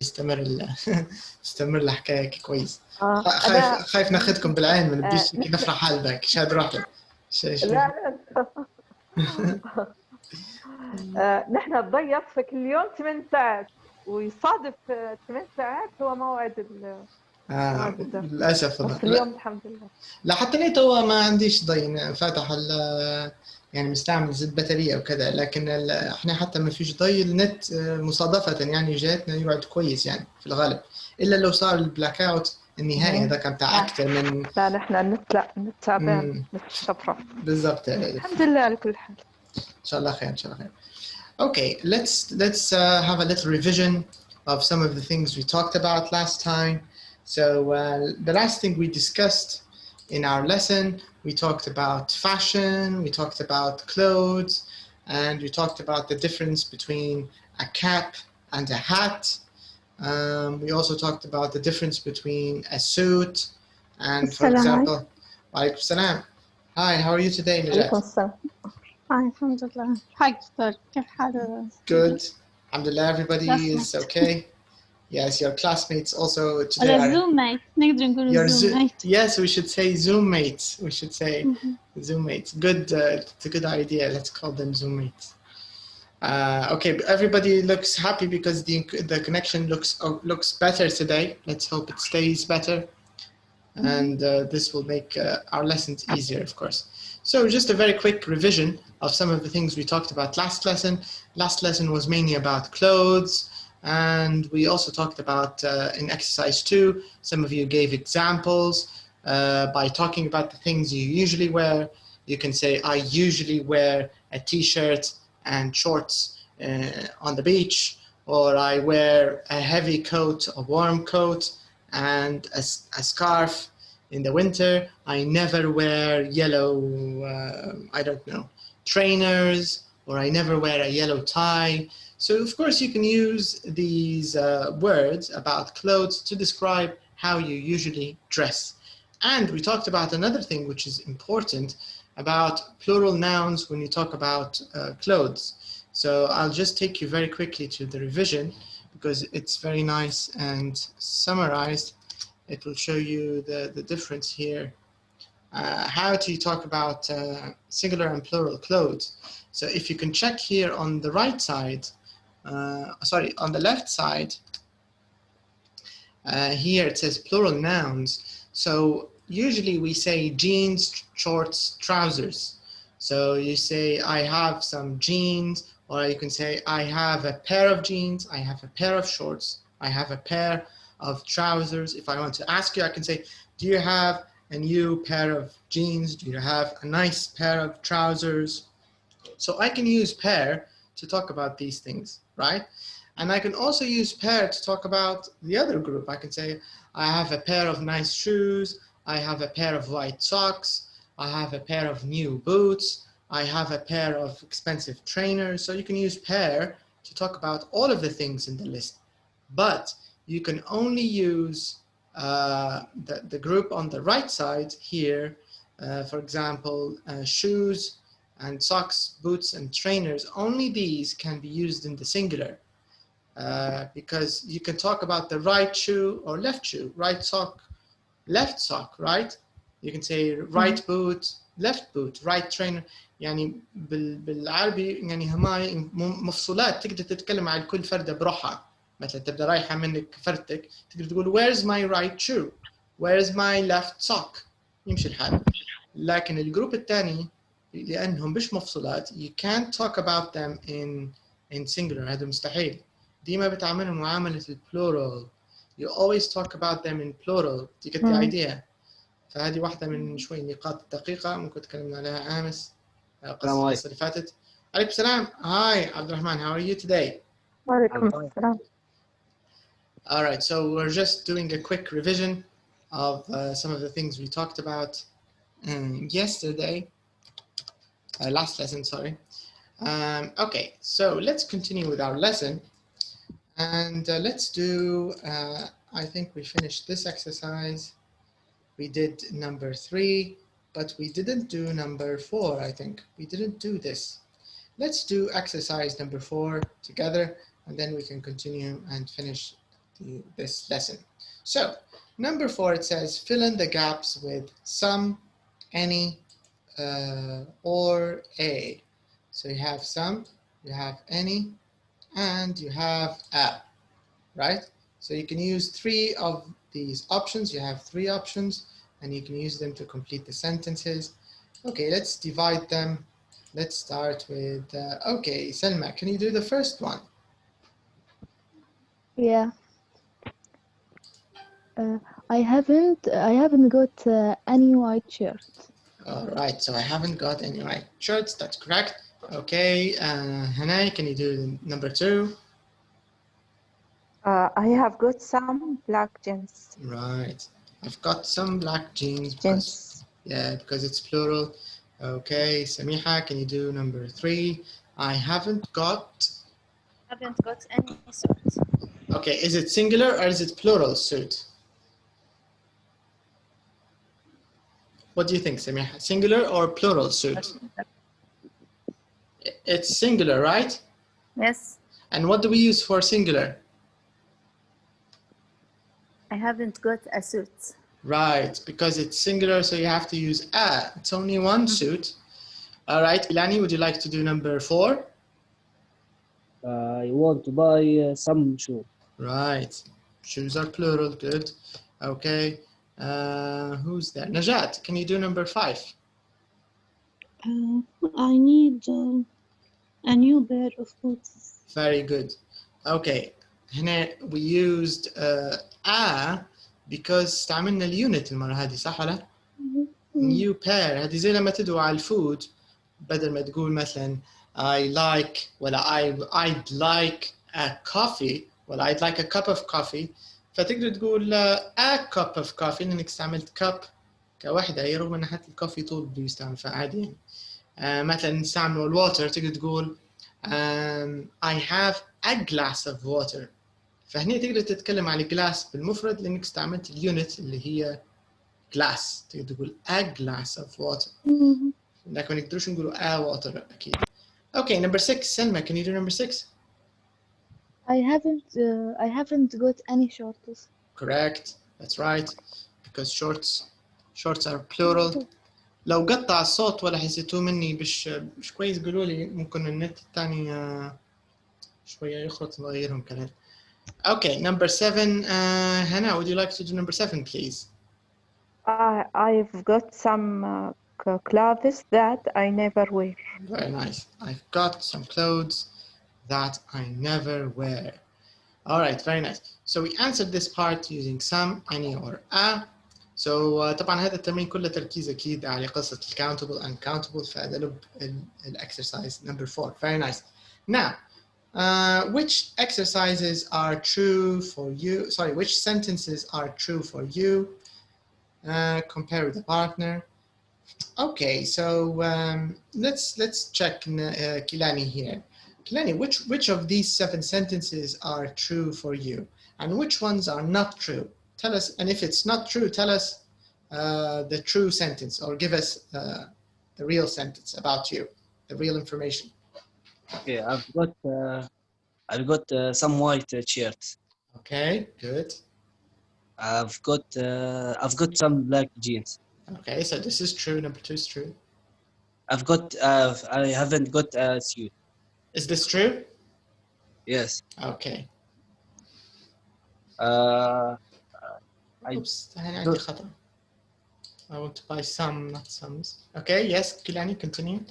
استمر الحكاية كويس. أنا خايف ناخذكم بالعين ما نبيش نفرح حالك شاد روحك. لا نحن نضيف كل يوم 8 ساعات ويصادف 8 ساعات هو موعد الدرس. للأسف بس اليوم الحمد لله. لا حتى نيت هو ما عنديش ضي فاتح يعني مستعمل زد بطارية وكذا، لكن احنا حتى ما فيش ضي النت مصادفة يعني جاتنا يقعد كويس يعني في الغالب، إلا لو صار البلاك اوت النهائي هذا كان بتاع أكثر من. لا نحن النت لا النت تعبان نت شفرة بالضبط. الحمد لله على كل حال. إن شاء الله خير إن شاء الله خير. Okay, let's have a little revision of some of the things we talked about last time. So the last thing we discussed in our lesson, we talked about fashion, we talked about clothes, and we talked about the difference between a cap and a hat. We also talked about the difference between a suit and, for example, Walaikum Salam. Hi, how are you today, Najat? Alhamdulillah. Hi, Dr. كيف حالك? Good. Alhamdulillah, everybody is okay. Yes, your classmates also today are... Zoom mates. نقدر نقول Zoom mates. Yes, we should say Zoom mates. We should say Zoom mates. Good, it's a good idea. Let's call them Zoom mates. Okay, everybody looks happy because the connection looks better today. Let's hope it stays better. And this will make our lessons easier, of course. So just a very quick revision of some of the things we talked about last lesson. Last lesson was mainly about clothes, and we also talked about in exercise 2, some of you gave examples by talking about the things you usually wear. You can say, I usually wear a t-shirt and shorts on the beach, or I wear a heavy coat, a warm coat, and a scarf in the winter. I never wear yellow, I don't know, trainers, or I never wear a yellow tie. So of course you can use these words about clothes to describe how you usually dress. And we talked about another thing which is important about plural nouns when you talk about clothes. So I'll just take you very quickly to the revision because it's very nice and summarized. It will show you the difference here. How do you talk about singular and plural clothes? So if you can check here on the right side, on the left side, here it says plural nouns. So usually we say jeans, shorts, trousers. So you say, I have some jeans, or you can say, I have a pair of jeans, I have a pair of shorts, I have a pair of trousers. If I want to ask you, I can say, do you have a new pair of jeans? Do you have a nice pair of trousers? So I can use pair to talk about these things, right? And I can also use pair to talk about the other group. I can say, I have a pair of nice shoes, I have a pair of white socks, I have a pair of new boots, I have a pair of expensive trainers. So you can use pair to talk about all of the things in the list. But you can only use the group on the right side here, for example, shoes and socks, boots and trainers. Only these can be used in the singular because you can talk about the right shoe or left shoe, right sock, left sock, right? You can say right boot, left boot, right trainer. يعني بالعربي يعني هما مفصولات تقدر تتكلم عن كل فردة بروحها. مثلا تبدأ رايحة منك فردتك تقدر تقول where's my right shoe, where's my left sock, يمشي الحال. لكن الجروب الثاني لأنهم مش مفصولات you can't talk about them in singular. هذا مستحيل. ديما بتعاملهم معاملة البلورال. You always talk about them in plural. You get the idea. فهذه واحدة من شوي نقاط دقيقة ممكن تكلمنا عليها أمس القصة اللي فاتت. عليكم السلام. Hi عبد الرحمن, how are you today? وعليكم السلام. All right, so we're just doing a quick revision of some of the things we talked about yesterday, last lesson, sorry. Okay, so let's continue with our lesson. And let's do, I think we finished this exercise. We did number 3, but we didn't do number 4, I think. We didn't do this. Let's do exercise number 4 together, and then we can continue and finish this lesson. So number 4, it says fill in the gaps with some, any, or a. So you have some, you have any, and you have a, right? So you can use 3 of these options. You have 3 options, and you can use them to complete the sentences. Okay, let's divide them. Let's start with, okay, Selma, can you do the first one? Yeah. I haven't got any white shirt. All right, so I haven't got any white shirts. That's correct. Okay, Hannah, can you do number 2? I have got some black jeans. Right, I've got some black jeans. Jeans. Because it's plural. Okay, Samiha, can you do number 3? I haven't got any suit. Okay, is it singular or is it plural suit? What do you think, Samiha? Singular or plural suit? It's singular, right? Yes, And what do we use for singular? I haven't got a suit. Right, because it's singular, so you have to use a. It's only one suit. All right, Ilani, would you like to do number 4? I want to buy some shoes. Right, shoes are plural, good. Okay, who's there? Najat, can you do number 5? I need a new pair of boots. Very good. Okay, هنا we used a because استعملنا اليونت المرة هذه صح ولا؟ new pair هذه زي لما تدعو على الفود بدل ما تقول مثلا I like ولا I'd like a coffee ولا I'd like a cup of coffee فتقدر تقول a cup of coffee لأنك استعملت cup كوحدة رغم أن حتى الكوفي طول بيستعمل فعادي يعني. مثلا نستعمل الواتر تقدر تقول I have a glass of water. فهني تقدر تتكلم على glass بالمفرد لأنك استعملت اليونت اللي هي glass. تقدر تقول a glass of water. لكن ما نقدرش نقولوا a water أكيد. Okay, number 6. Selma, can you do number 6? I haven't got any shorts. Correct. That's right. Because shorts are plural. لو قطع الصوت ولا حسيتوه مني مش كويس قولوا لي ممكن النت الثاني شوية يخرط نغيرهم كمان. Okay, number 7. Hannah, would you like to do number 7, please? I've got some clothes that I never wear. Very nice. I've got some clothes that I never wear. All right, very nice. So we answered this part using some, any, or a. So طبعا هذا التمرين كله تركيز أكيد على قصة countable, uncountable. فهذا لب exercise number 4. Very nice. Now, which exercises are true for you? Sorry, which sentences are true for you? Compare with the partner. Okay, so let's check Kilani here. Kilani, which of these 7 sentences are true for you, and which ones are not true? Tell us, and if it's not true, tell us the true sentence, or give us the real sentence about you, the real information. Okay, I've got some white shirts. Okay, good. I've got some black jeans. Okay, so this is true. Number 2 is true. I haven't got a suit. Is this true? Yes. Okay. Oops, I want to buy some, not sums. Okay, yes, Kilani, continue.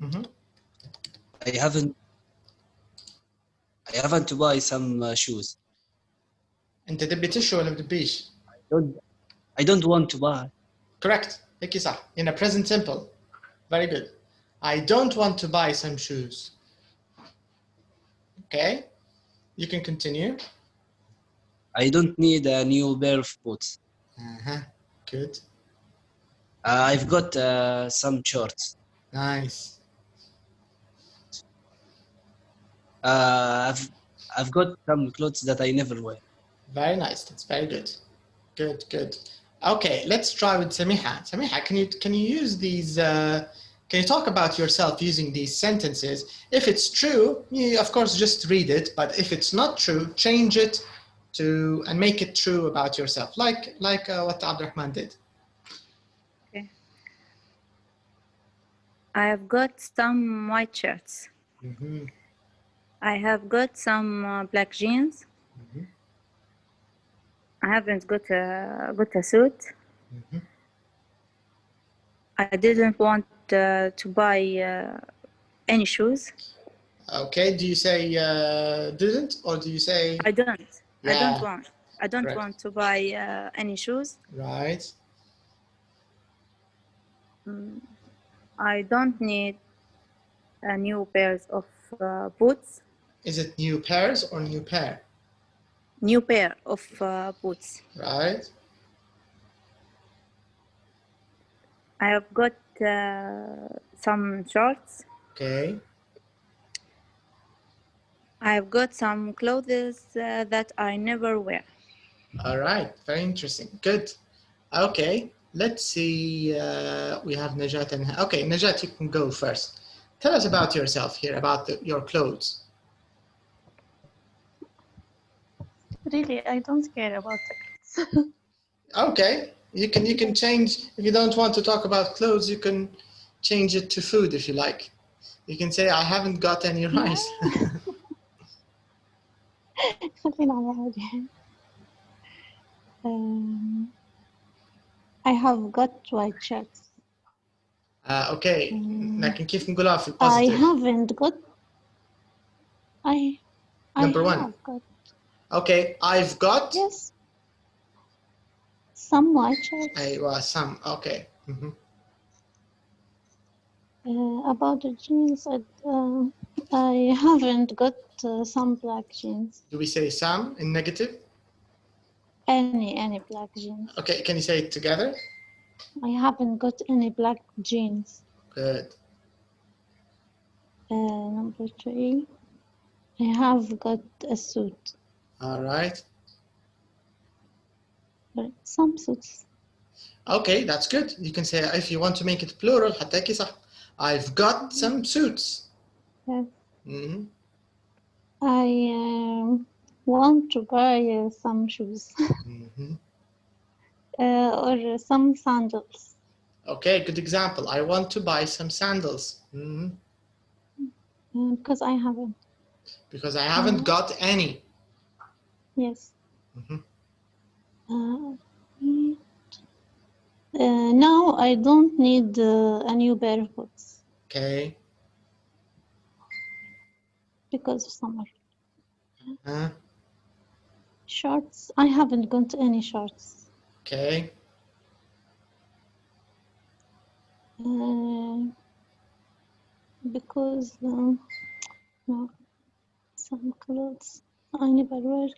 I haven't to buy some shoes. أنت تبي تشو ولا بتبيش؟ I don't want to buy. Correct. هيك صح. In a present simple. Very good. I don't want to buy some shoes. Okay. You can continue. I don't need a new pair of boots. Good. I've got some shorts. Nice. I've got some clothes that I never wear. Very nice. That's very good. Good. Okay, let's try with Samiha. Samiha, can you use these can you talk about yourself using these sentences? If it's true, you of course just read it, but if it's not true, change it to and make it true about yourself, like what Abdurrahman did. Okay. I have got some white shirts. Mm-hmm. I have got some black jeans. Mm-hmm. I haven't got a suit. Mm-hmm. I didn't want to buy any shoes. Okay, do you say didn't, or do you say I don't. Yeah. I don't Correct. want to buy any shoes. right? I don't need a new pairs of boots. Is it new pairs or new pair? New pair of boots. Right? I have got some shorts. Okay. I have got some clothes that I never wear. All right. Very interesting. Good. Okay. Let's see. We have Najat and okay, Najat, you can go first. Tell us about yourself here, about your clothes. Really, I don't care about the clothes. Okay. You can change if you don't want to talk about clothes. You can change it to food if you like. You can say I haven't got any rice. خلينا على عادي. I have got white shirts. Okay. لكن كيف نقولها في I positive? haven't got. Number I one. have got, Okay. I've got. yes, some white shirts. أيوة, some. Okay. Mm-hmm. About the jeans, I haven't got some black jeans. Do we say some in negative? Any black jeans. Okay. Can you say it together? I haven't got any black jeans. Good. Number 3, I have got a suit. All right. Some suits. Okay, that's good. You can say if you want to make it plural, حتى صح. I've got some suits. Yes. Mm-hmm. I want to buy some shoes Mm-hmm. or some sandals. Okay, good example. I want to buy some sandals. Mm-hmm. Because I haven't. Because I haven't got any. Yes. Mm-hmm. Now I don't need a new pair of boots Okay. because of summer. Uh, Shorts, I haven't got any shorts. okay. Because no, some clothes I never wear.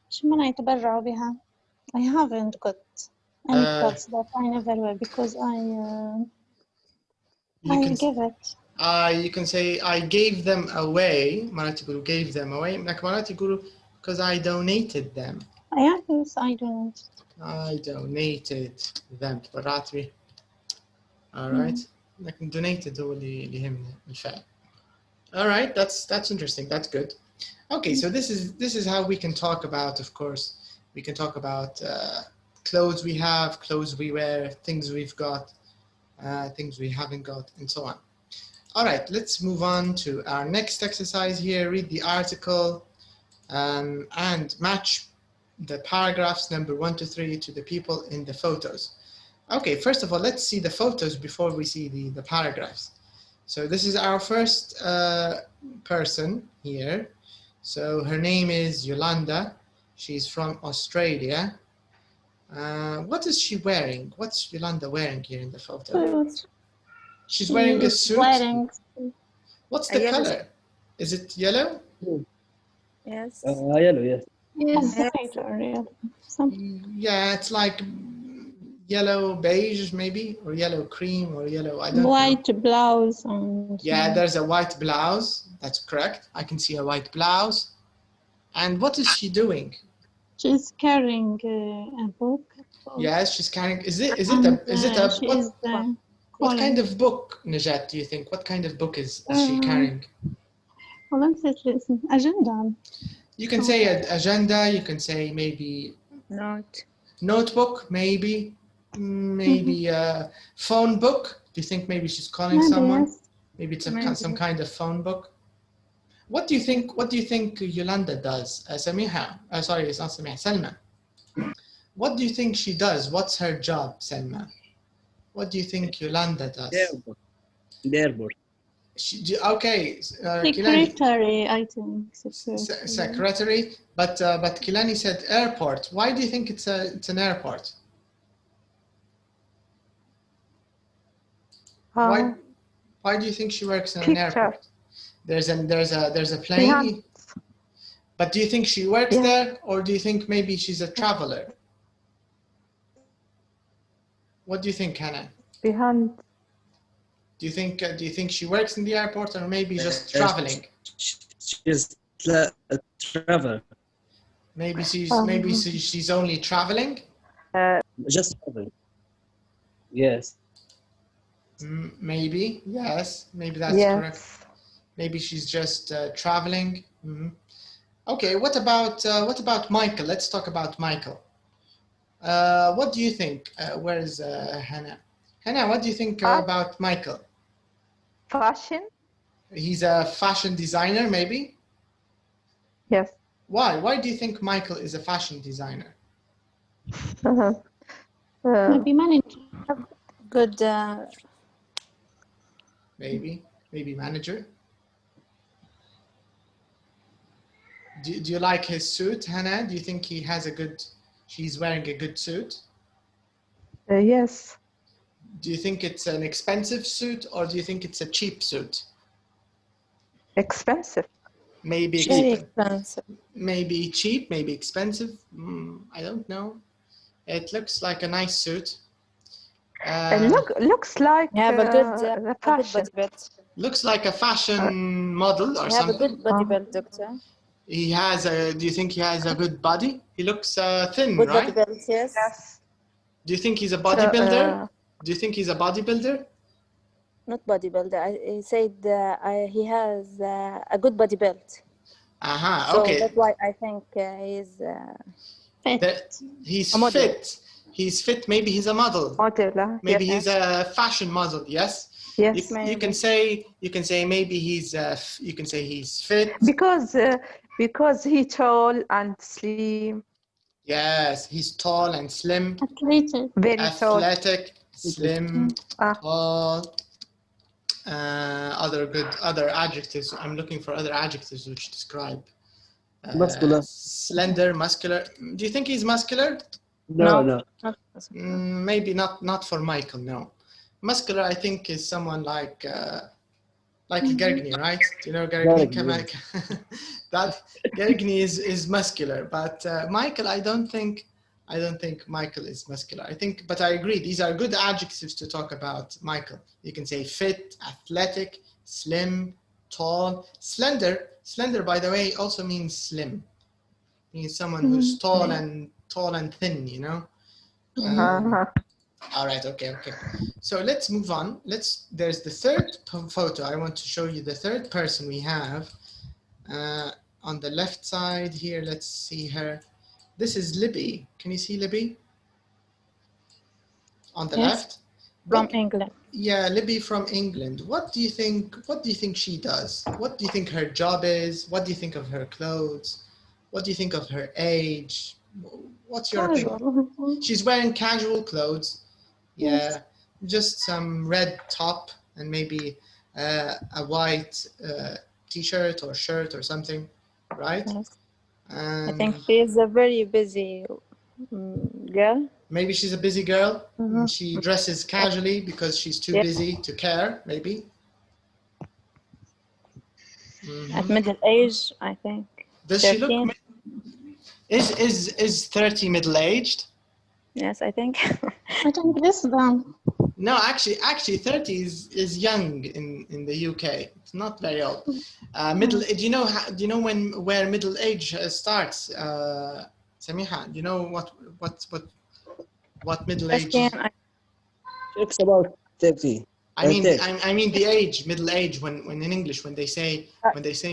شو معنى يتبرعوا بها? I haven't got any clothes that I never wear because I give it. You can say I gave them away. مرات يقولوا gave them away. لكن مرات يقولوا because I donated them. Yes, I don't. I donated them. تبرعت به. All right. لكن donated هو اللي يهمني الفعل. All right. That's interesting. That's good. Okay. So this is how we can talk about. Of course, we can talk about clothes we have, clothes we wear, things we've got, things we haven't got, and so on. All right, let's move on to our next exercise here. Read the article and match the paragraphs number 1 to 3 to the people in the photos. Okay, first of all, let's see the photos before we see the paragraphs. So this is our first person here. So her name is Yolanda. She's from Australia. What is she wearing? What's Yolanda wearing here in the photo? She's wearing a suit. What's the color? Is it yellow? Yes. Yellow, yes. Yes, Yeah, it's like yellow beige maybe, or yellow cream, or yellow, I don't know. White blouse. And yeah, there's a white blouse. That's correct. I can see a white blouse. And what is she doing? She's carrying a book. Yes, she's carrying. Is it What kind of book, Najat, do you think? What kind of book is she carrying? والله نسيت الاسم. أجندة. You can say an agenda, you can say maybe notebook, maybe a phone book. Do you think maybe she's calling Maybe, someone? yes. Maybe it's some kind of phone book. What do you think Yolanda does? Samiha, sorry, it's not Samiha, Selma. What do you think she does? What's her job, Selma? What do you think Yolanda does? The airport. Okay, Secretary, I think. Secretary, but Kilani said airport. Why do you think it's an airport? Why do you think she works in an airport? There's a plane. But do you think she works there, or do you think maybe she's a traveler? What do you think, Hannah? Behind. Do you think she works in the airport, or maybe just traveling? She's a traveler. Maybe she's only traveling. Just traveling. Yes. Maybe yes. Maybe that's correct. Maybe she's just traveling. Okay. What about Michael? Let's talk about Michael. What do you think? Where is Hannah? Hannah, what do you think about Michael? Fashion? He's a fashion designer, maybe? Yes. Why? Why do you think Michael is a fashion designer? Maybe manager. Good. Maybe manager. Do you like his suit, Hannah? Do you think she's wearing a good suit? Yes. Do you think it's an expensive suit, or do you think it's a cheap suit? Expensive. Maybe expensive. Maybe cheap, maybe expensive. I don't know. It looks like a nice suit. Looks like You have a good fashion. body build. Looks like a fashion model or You something. have a good body build, doctor. He has a. Do you think he has a good body? He looks thin, Good right? body build, yes. Do you think he's a bodybuilder? Do you think he's a bodybuilder? Not bodybuilder. I said he has a good body build. Okay. So that's why I think he's Fit. He's A model. fit. He's fit. Maybe he's a model. Maybe he's a fashion model. Yes. Yes. You can say maybe he's fit. Because he's tall and slim. Yes, he's tall and slim. Athletic. Very athletic, slim, tall. Other adjectives. I'm looking for other adjectives which describe. Muscular. Slender, muscular. Do you think he's muscular? No. Maybe not for Michael. No. Muscular, I think, is someone like Gergni, right? Do you know Gergni? That Gergni is muscular, but Michael, I don't think Michael is muscular. But I agree. These are good adjectives to talk about Michael. You can say fit, athletic, slim, tall, slender. Slender, by the way, also means slim. It means someone who's tall and thin. You know. All right. Okay. So let's move on. There's the third photo. I want to show you the third person we have on the left side here. Let's see her. This is Libby. Can you see Libby? On the left. From England. Yeah, Libby from England. What do you think she does? What do you think her job is? What do you think of her clothes? What do you think of her age? What's your opinion? She's wearing casual clothes. Yeah, just some red top and maybe a white t-shirt or shirt or something, right? Yes. I think she's a very busy girl. Maybe she's a busy girl. She dresses casually because she's too busy to care, maybe. At middle age, I think. Does 13. she look? Is 30 middle-aged? Yes, I think. I think this one. No, actually 30 is young in the UK. It's not very old. Middle. Do you know where middle age starts? Samiha, do you know what middle age? It's about 30. I mean, 30. I mean the age, middle age. When in English, when they say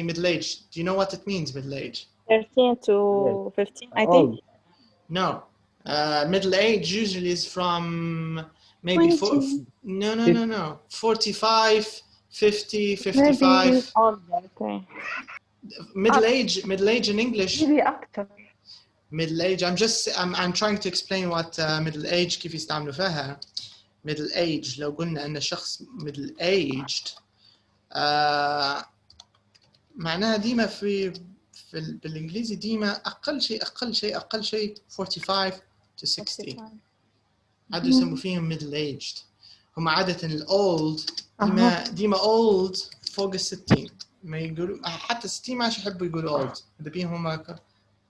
middle age, do you know what it means, middle age? 13 to 15, I think. Old. No, middle age usually is from maybe 20. no, 45, 50, Maybe 55. Older, okay. Middle age in English. maybe actor. Middle age. I'm trying to explain what middle age كيف يستعملوا فيها. Middle age لو قلنا أن شخص middle aged معناها ديما بالإنجليزي ديما أقل شيء 45 to 60. عادوا يسموا فيهم middle aged. هم عادة الأولد ديما old فوق ال60. ما يقولوا حتى 60 ما يحبوا يقولوا old. إذا بيهم هم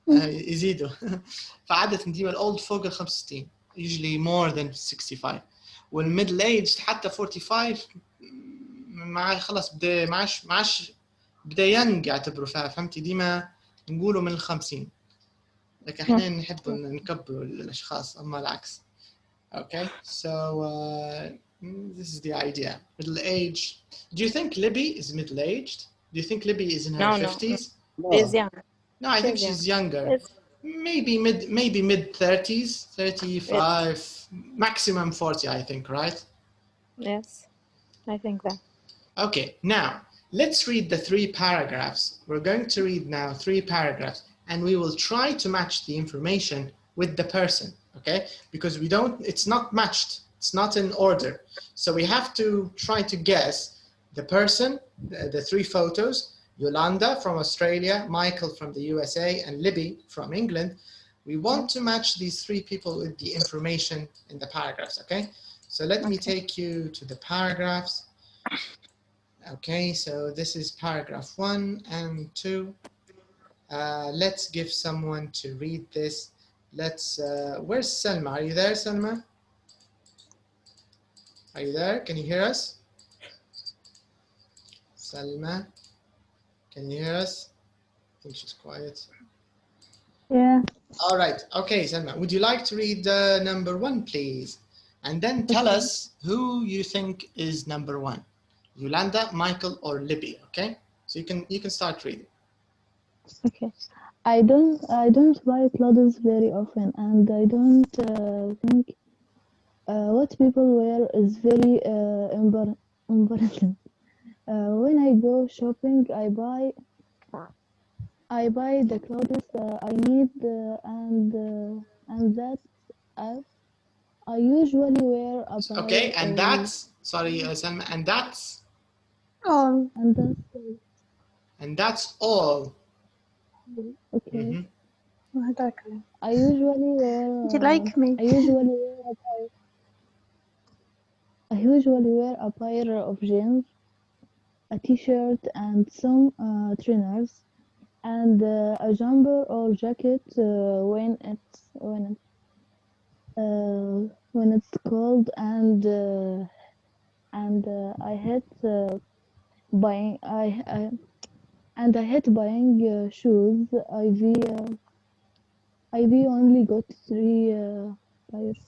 يزيدوا. فعادة ديما الأولد فوق ال65. Usually more than 65. والميدل ايج حتى 45 مع خلاص معاش بدا ينج يعتبروا فيها فهمتي ديما نقولوا من ال50 لكن احنا نحب نكبروا الاشخاص اما العكس. Okay, so this is the idea. Middle age. Do you think Libby is middle aged? Do you think Libby is in her 50s? No. She's young. No, I think she's younger. Yes. Maybe mid 30s, 35, maximum 40, I think, right? Yes, I think that. Okay, now let's read the 3 paragraphs. We're going to read now 3 paragraphs and we will try to match the information with the person, okay? Because it's not matched, it's not in order. So we have to try to guess the person, the 3 photos, Yolanda from Australia, Michael from the USA, and Libby from England. We want to match these 3 people with the information in the paragraphs, okay? So let me take you to the paragraphs. Okay, so this is paragraph 1 and 2. Let's give someone to read this. Where's Selma? Are you there, Selma? Are you there? Can you hear us? Selma, can you hear us? I think she's quiet. Yeah. All right, okay, Selma, would you like to read number 1, please? And then tell us who you think is number 1. Yolanda, Michael, or Libby, okay? So you can start reading. Okay. I don't buy clothes very often, and I don't think what people wear is very important. When I go shopping, I buy the clothes I need, and that I usually wear a pair. Okay, and that's sorry, Selma, and that's Oh, and that's all. okay. هذاك. I usually wear. Do you like me? I usually wear a pair of jeans, a t-shirt, and some trainers, and a jumper or jacket when it's cold, and I hate buying. I hate buying shoes. I've only got 3 pairs.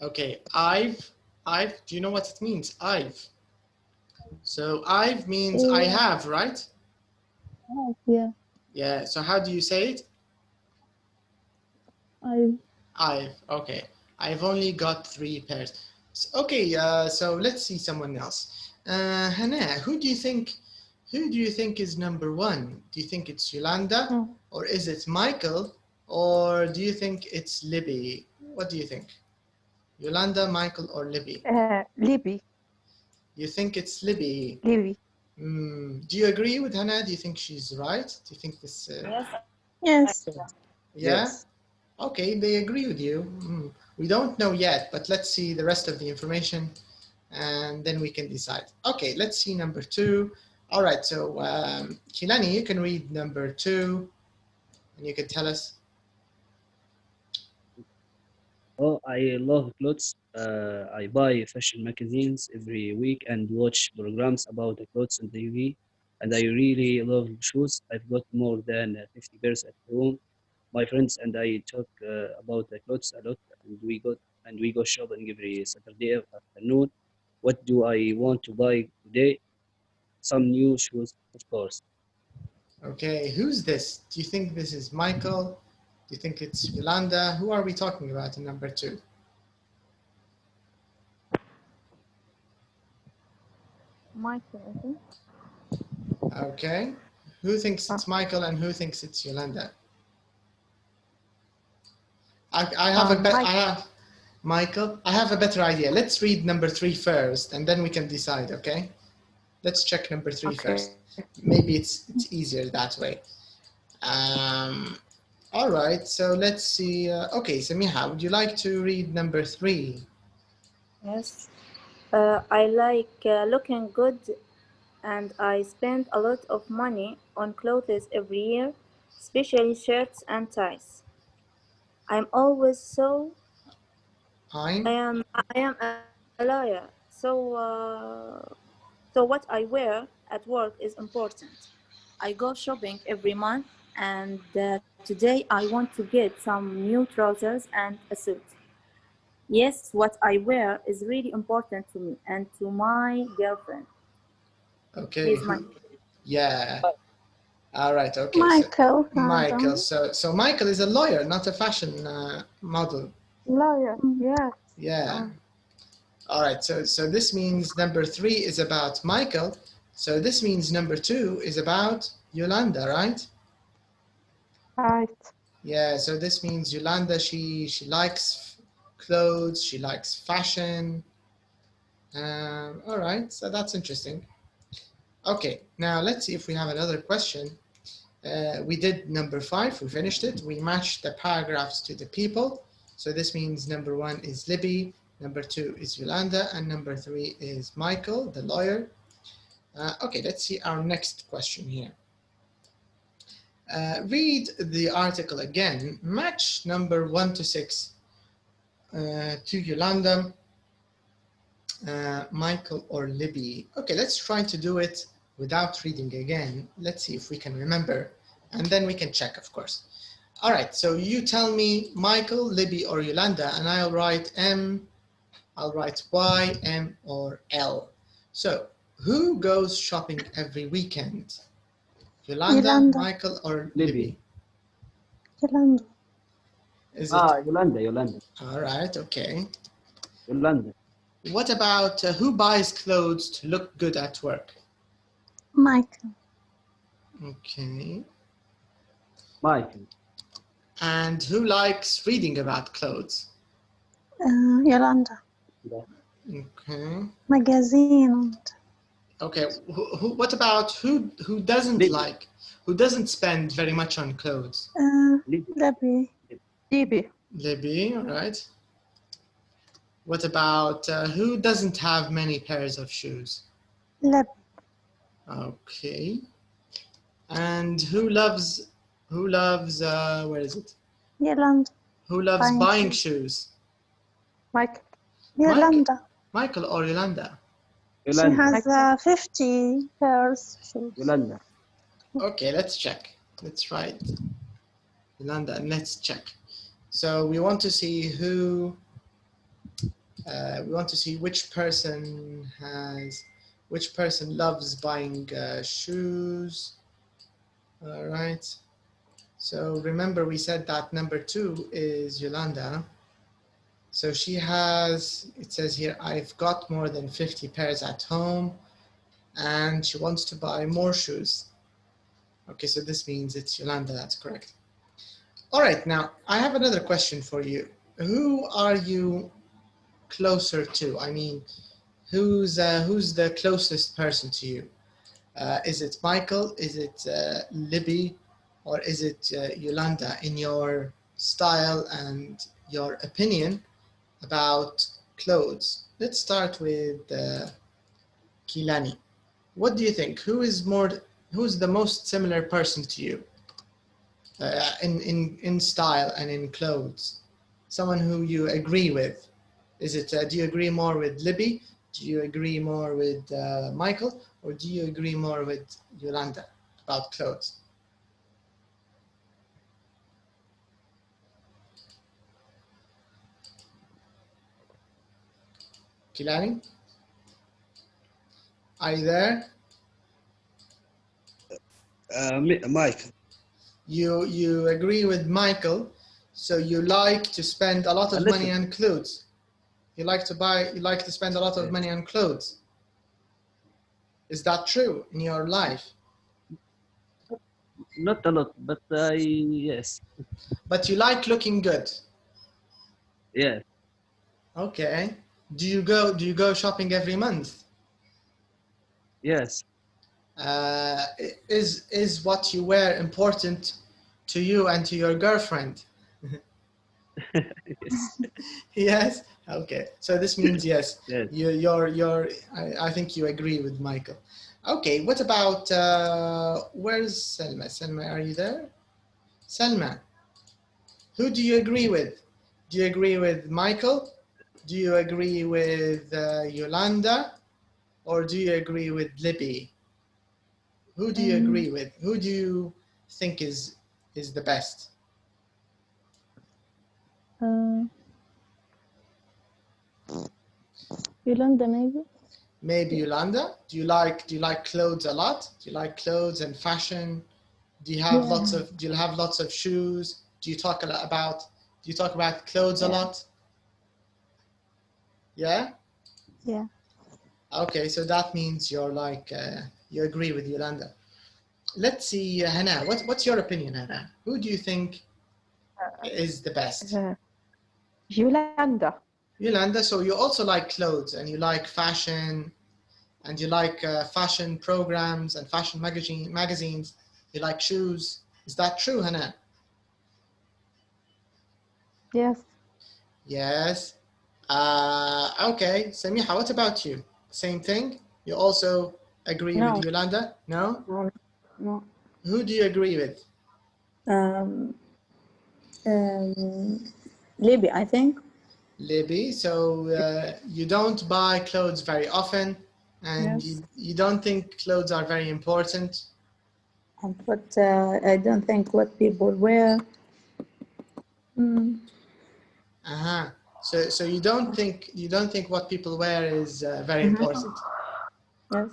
Okay, I've, do you know what it means? I've. So I've means I have, right? Yeah. Yeah, so how do you say it? I've, okay. I've only got 3 pairs. Okay, so let's see someone else. Hannah, who do you think is number 1? Do you think it's Yolanda, or is it Michael, or do you think it's Libby? What do you think? Yolanda, Michael, or Libby? Libby. You think it's Libby? Libby. Do you agree with Hannah? Do you think she's right? Do you think this? Yes. Yeah. Okay, they agree with you. We don't know yet, but let's see the rest of the information, and then we can decide. Okay, let's see number 2. All right, so Kilani, you can read number 2, and you can tell us. Oh, I love clothes. I buy fashion magazines every week and watch programs about the clothes on TV. And I really love shoes. I've got more than 50 pairs at home. My friends and I talk about the clothes a lot, and we go shopping every Saturday afternoon. What do I want to buy today? Some new shoes, of course. Okay, who's this? Do you think this is Michael? Do you think it's Yolanda? Who are we talking about in number 2? Michael, I think. Okay, who thinks it's Michael and who thinks it's Yolanda? I have Michael. I have a better idea. Let's read number 3 first, and then we can decide. Okay, let's check number 3 first. Maybe it's easier that way. All right, so let's see. Okay, Samiha, would you like to read number 3? Yes. I like looking good, and I spend a lot of money on clothes every year, especially shirts and ties. I'm always so I am a liar. So what I wear at work is important. I go shopping every month, and today I want to get some new trousers and a suit. Yes, what I wear is really important to me and to my girlfriend. Okay. He's my Yeah. All right. Okay. Michael. So, Michael. So Michael is a lawyer, not a fashion model. Lawyer, yes. Yeah. All right. So this means number 3 is about Michael. So this means number 2 is about Yolanda, right? Right. Yeah. So this means Yolanda. She likes clothes. She likes fashion. All right. So that's interesting. Okay. Now let's see if we have another question. We did number 5, we finished it. We matched the paragraphs to the people. So this means number 1 is Libby, number 2 is Yolanda, and number 3 is Michael, the lawyer. Okay, let's see our next question here. Read the article again. Match number 1 to 6 to Yolanda, Michael, or Libby. Okay, let's try to do it without reading again. Let's see if we can remember. And then we can check, of course. All right, so you tell me Michael, Libby, or Yolanda, and I'll write M, I'll write Y, M, or L. So who goes shopping every weekend? Yolanda, Michael, or Libby? Yolanda. Is it? Yolanda. All right, okay. Yolanda. What about who buys clothes to look good at work? Michael. Okay. Michael. And who likes reading about clothes? Yolanda. Okay. Magazine. Okay. What about who doesn't Libby. like, who doesn't spend very much on clothes? Libby. Libby. Libby, all right. What about who doesn't have many pairs of shoes? Libby. Okay. And who loves where is it? Yolanda. Who loves buying shoes? Michael. Yolanda. Michael or Yolanda? She has 50 pairs of shoes. Yolanda. Okay, let's check. Let's write Yolanda and let's check. So we want to see who, we want to see which person loves buying shoes. All right. So remember we said that number 2 is Yolanda. So she has, it says here, I've got more than 50 pairs at home, and she wants to buy more shoes. Okay, so this means it's Yolanda, that's correct. All right, now I have another question for you. Who are you closer to? I mean, who's the closest person to you? Is it Michael? Is it Libby? Or is it Yolanda in your style and your opinion about clothes? Let's start with Kilani. What do you think? Who's the most similar person to you in style and in clothes? Someone who you agree with? Is it? Do you agree more with Libby? Do you agree more with Michael? Or do you agree more with Yolanda about clothes? Kilani? Are you there? Mike. You agree with Michael, so you like to spend a lot of money on clothes. You like to spend a lot of money on clothes. Is that true in your life? Not a lot, but yes. But you like looking good. Yeah. Okay. Do you go shopping every month? Yes. Is what you wear important to you and to your girlfriend? Yes. Yes. Okay. So this means yes. Yes. I think you agree with Michael. Okay. What about where's Selma? Selma, are you there? Selma, who do you agree with? Do you agree with Michael? Do you agree with Yolanda? Or do you agree with Libby? Who do you agree with? Who do you think is the best? Yolanda, maybe. Maybe Yolanda. Do you like clothes a lot? Do you like clothes and fashion? Do you have lots of shoes? Do you talk about clothes a lot? Yeah? Yeah. Okay, so that means you're like you agree with Yolanda. Let's see, Hannah. What's your opinion, Hannah? Who do you think is the best? Yolanda. Yolanda. So you also like clothes and you like fashion, and you like fashion programs and fashion magazines. You like shoes. Is that true, Hannah? Yes. Yes. Okay, Samiha, what about you? Same thing? You also agree No. with Yolanda? No? No. Who do you agree with? Libby, I think. Libby. So you don't buy clothes very often, and Yes. you don't think clothes are very important. But I don't think what people wear. Uh-huh. So you don't think what people wear is very important. Yes.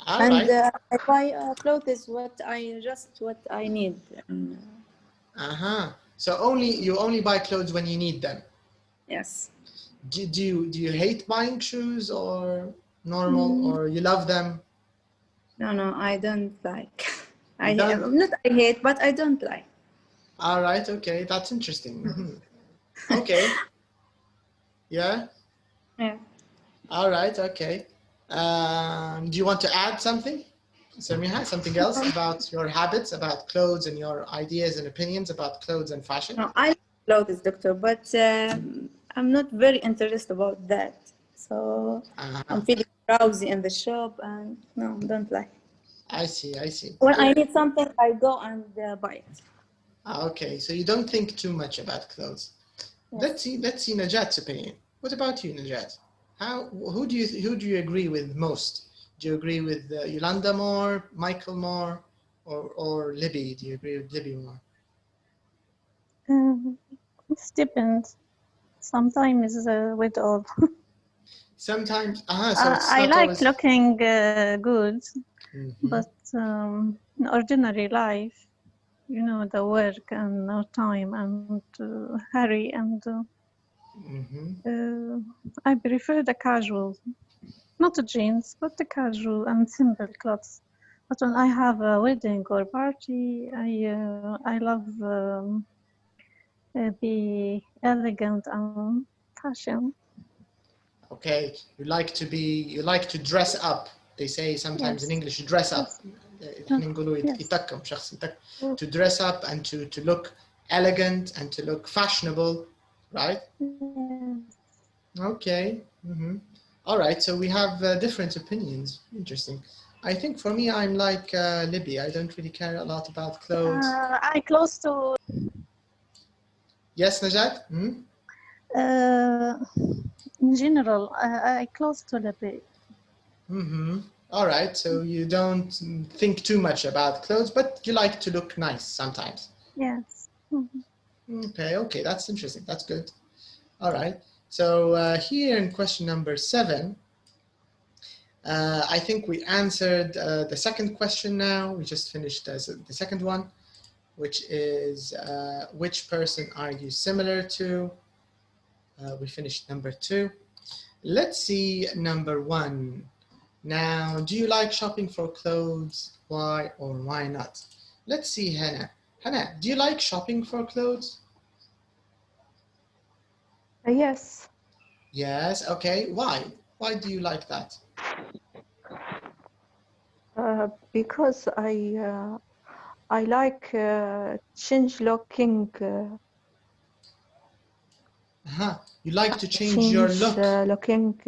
All And right. I buy clothes what I need. Uh-huh. So you only buy clothes when you need them. Yes. Do you hate buying shoes or normal, or you love them? No, I don't like. You don't? Not I hate, but I don't like. All right. Okay, that's interesting. Okay. Yeah. Yeah. All right. Okay. Do you want to add something, Samiha? Something else about your habits, about clothes, and your ideas and opinions about clothes and fashion? No, I like clothes, doctor, but I'm not very interested about that. So I'm feeling drowsy in the shop, and no, don't like. I see. I see. When I need something, I go and buy it. Okay. So you don't think too much about clothes. Yes. Let's see Najat's opinion. What about you, Najat? Who do you agree with most? Do you agree with Yolanda more, Michael more, or Libby? Do you agree with Libby more? It depends. Sometimes with all. Sometimes, so it's I not like always. looking good, Mhm. but in ordinary life, you know, the work and no time and hurry and I prefer the casual, not the jeans, but the casual and simple clothes. But when I have a wedding or party, I love be elegant and fashion. Okay, you like to dress up. They say sometimes in Yes. English, dress up. Yes. إحنا نقولوا Yes. يتكم شخص يتكم. To dress up and to look elegant and to look fashionable, right? Okay. All right. So we have different opinions. Interesting. I think for me, I'm like Libby. I don't really care a lot about clothes. I close to Yes, Najat? in general, I close to the bed. All right. So you don't think too much about clothes, but you like to look nice sometimes. Yes. Okay. That's interesting. That's good. All right. So here in question number 7, I think we answered the second question now. We just finished the second one, which is which person are you similar to? We finished number 2. Let's see number 1. Now, do you like shopping for clothes? Why or why not? Let's see Hannah. Hannah, do you like shopping for clothes? Yes. Yes, okay. Why? Why do you like that? Because I like change looking. You like to change your look. Looking.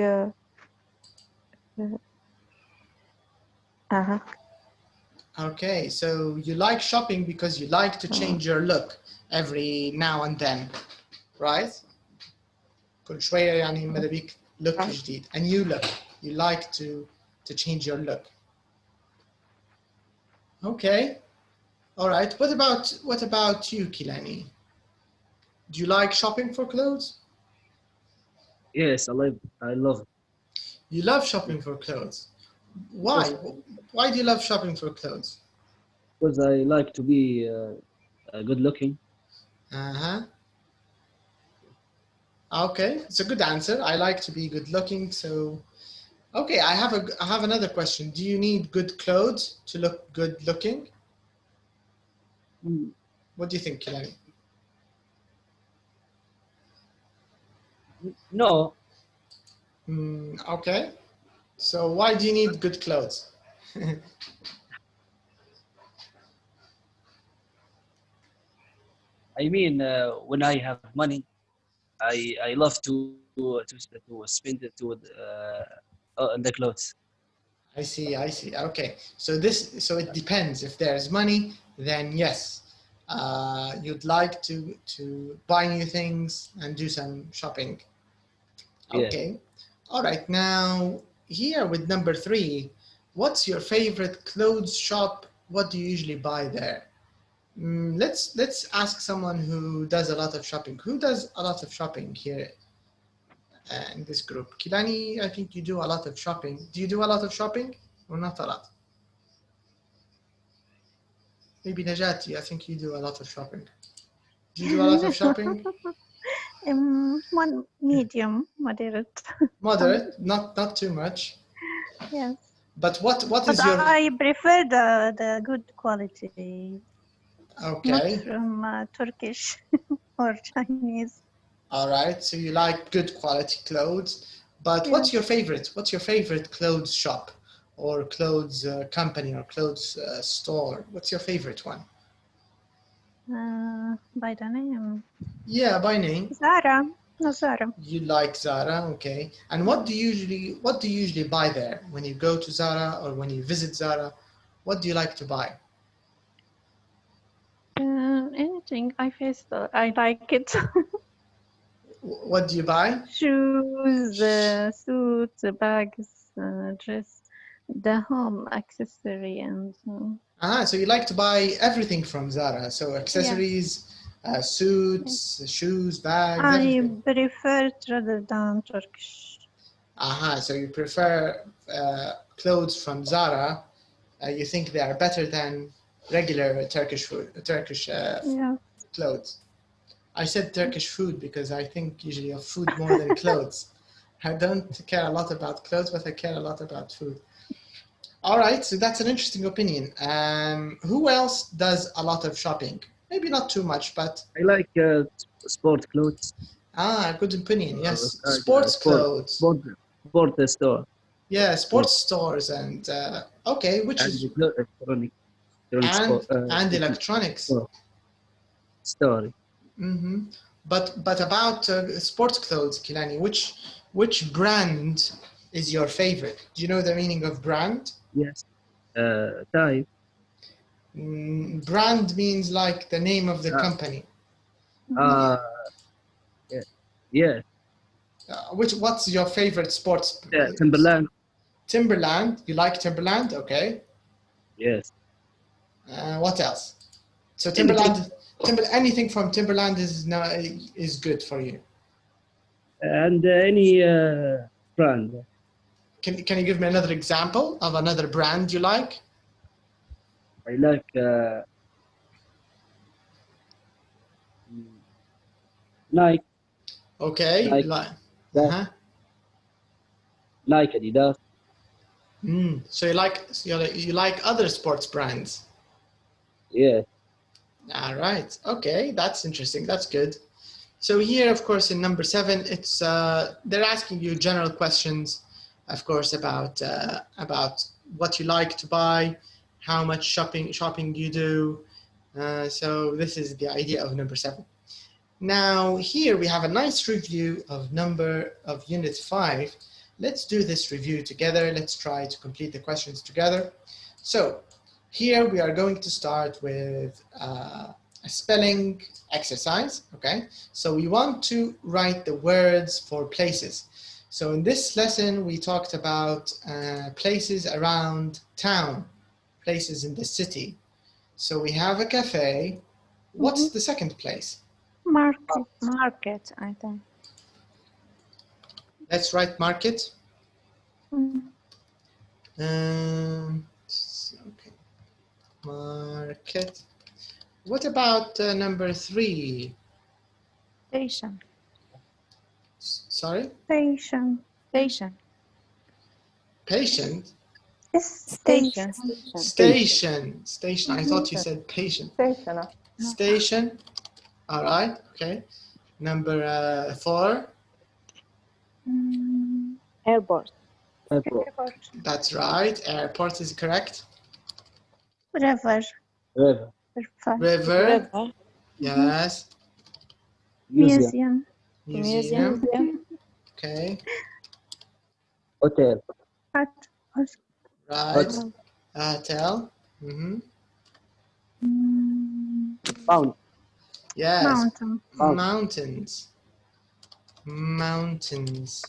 Okay, so you like shopping because you like to change your look every now and then, right? كل شوية يعني ماذا بيك look جديد. A new look. You like to change your look. Okay. All right. What about you, Kilani? Do you like shopping for clothes? Yes, I love it. You love shopping for clothes. Why? Why do you love shopping for clothes? Because I like to be good looking. Okay, it's a good answer. I like to be good looking. So, okay, I have another question. Do you need good clothes to look good looking? What do you think, Kilani? No. Okay. So why do you need good clothes? I mean, when I have money, I love to spend it on the clothes. I see. Okay. So it depends. If there's money, then yes, you'd like to buy new things and do some shopping. Okay. Yeah. All right. Now here with number 3, what's your favorite clothes shop? What do you usually buy there? Let's ask someone who does a lot of shopping. Who does a lot of shopping here in this group? Kilani, I think you do a lot of shopping. Do you do a lot of shopping or not a lot? Maybe Najati, I think you do a lot of shopping. Do you do a lot of shopping? One medium, moderate. Moderate, not too much. Yes. But what is your? I prefer the good quality. Okay. Not from Turkish or Chinese. All right. So you like good quality clothes, but Yeah. what's your favorite? What's your favorite clothes shop, or clothes company, or clothes store? What's your favorite one? By the name. Yeah, by name. Zara. No, Zara. You like Zara, okay. And what do you usually buy there when you go to Zara or when you visit Zara? What do you like to buy? Anything. I like it. What do you buy? Shoes, suits, bags, dress, the home accessory, and. So you like to buy everything from Zara. So accessories, suits, shoes, bags. I everything. prefer it rather than Turkish. So you prefer clothes from Zara. You think they are better than regular Turkish clothes. I said Turkish food because I think usually of food more than clothes. I don't care a lot about clothes, but I care a lot about food. All right, so that's an interesting opinion. Who else does a lot of shopping? Maybe not too much, but... I like sport clothes. Good opinion, yes. Sports clothes. Sport store. Yeah, sports stores and... okay, which and is... and electronics. Store. Mm-hmm. But about sports clothes, Kilani, which brand is your favorite? Do you know the meaning of brand? Yes. Type. Brand means like the name of the company. Yeah. What's your favorite sports? Timberland. Timberland. You like Timberland? Okay. Yes. What else? So Timberland. Anything from Timberland is good for you. And any brand. Can you give me another example of another brand you like? I like Nike, Okay. Like Like. that. Nike, Adidas. So you like other sports brands? Yeah. All right. Okay, that's interesting. That's good. So here, of course, in number 7, it's they're asking you general questions, of course, about what you like to buy, how much shopping you do. So this is the idea of number 7. Now here we have a nice review of unit 5. Let's do this review together. Let's try to complete the questions together. So here we are going to start with a spelling exercise, okay? So we want to write the words for places. So in this lesson, we talked about places around town, places in the city. So we have a cafe. What's the second place? Market, I think. Let's write market. Okay. Market. What about number 3? Station. Sorry? Station. Patient? Station. Station. I thought you said patient. Station. Station. All right. Okay. Number 4. Airport. That's right. Airport is correct. River. River. Yes. Museum. Okay. Hotel. Right. Hotel. Mountain. Yes. Mountain. Mountains.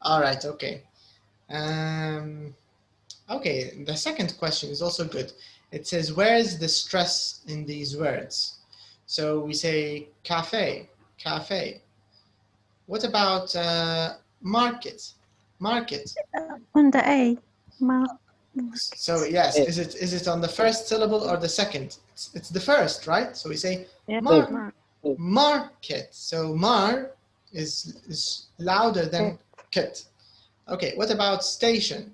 All right. Okay. Okay. The second question is also good. It says, where is the stress in these words? So we say cafe. What about market? On the A. So yes, is it on the first syllable or the second? It's the first, right? So we say market. So mar is louder than kit. Okay, what about station?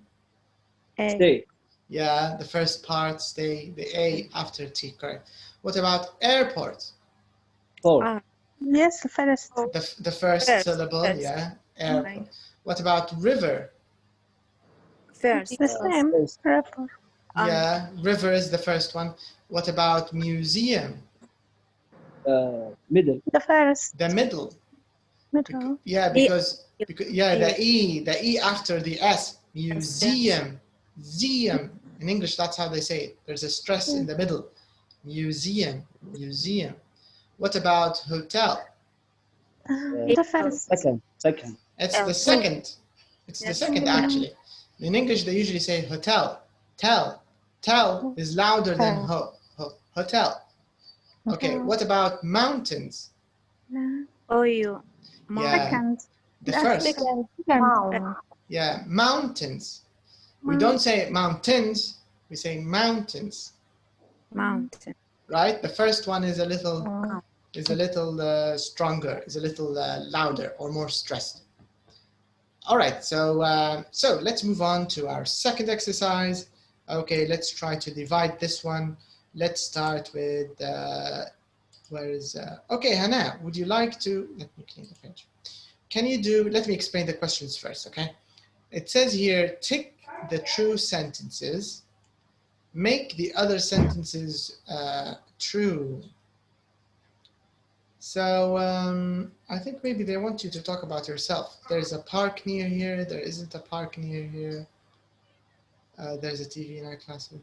Stay. Yeah, the first part, stay, the A after T, correct. What about airport? Port. Yes, first. The first syllable, yeah, airport. What about river? First. The same. River. Yeah, river is the first one. What about museum? Middle. The first. The middle. Middle. Yeah, because yeah, the E after the S. Museum. In English, that's how they say it. There's a stress in the middle. Museum. What about hotel? The first. Second. It's the second. It's the second, actually. In English, they usually say hotel. Tell is louder than hotel. Okay, what about mountains? OU. Yeah, Second. the first. Second. Yeah, mountains. We don't say mountains, we say mountains. Mountain. Right? The first one is a little stronger, is a little louder or more stressed. All right, so let's move on to our second exercise. Okay, let's try to divide this one. Let's start with, okay, Hannah, would you like to, let me clean the page. Let me explain the questions first, okay? It says here, tick the true sentences, make the other sentences true. So I think maybe they want you to talk about yourself. There's a park near here. There isn't a park near here. There's a TV in our classroom.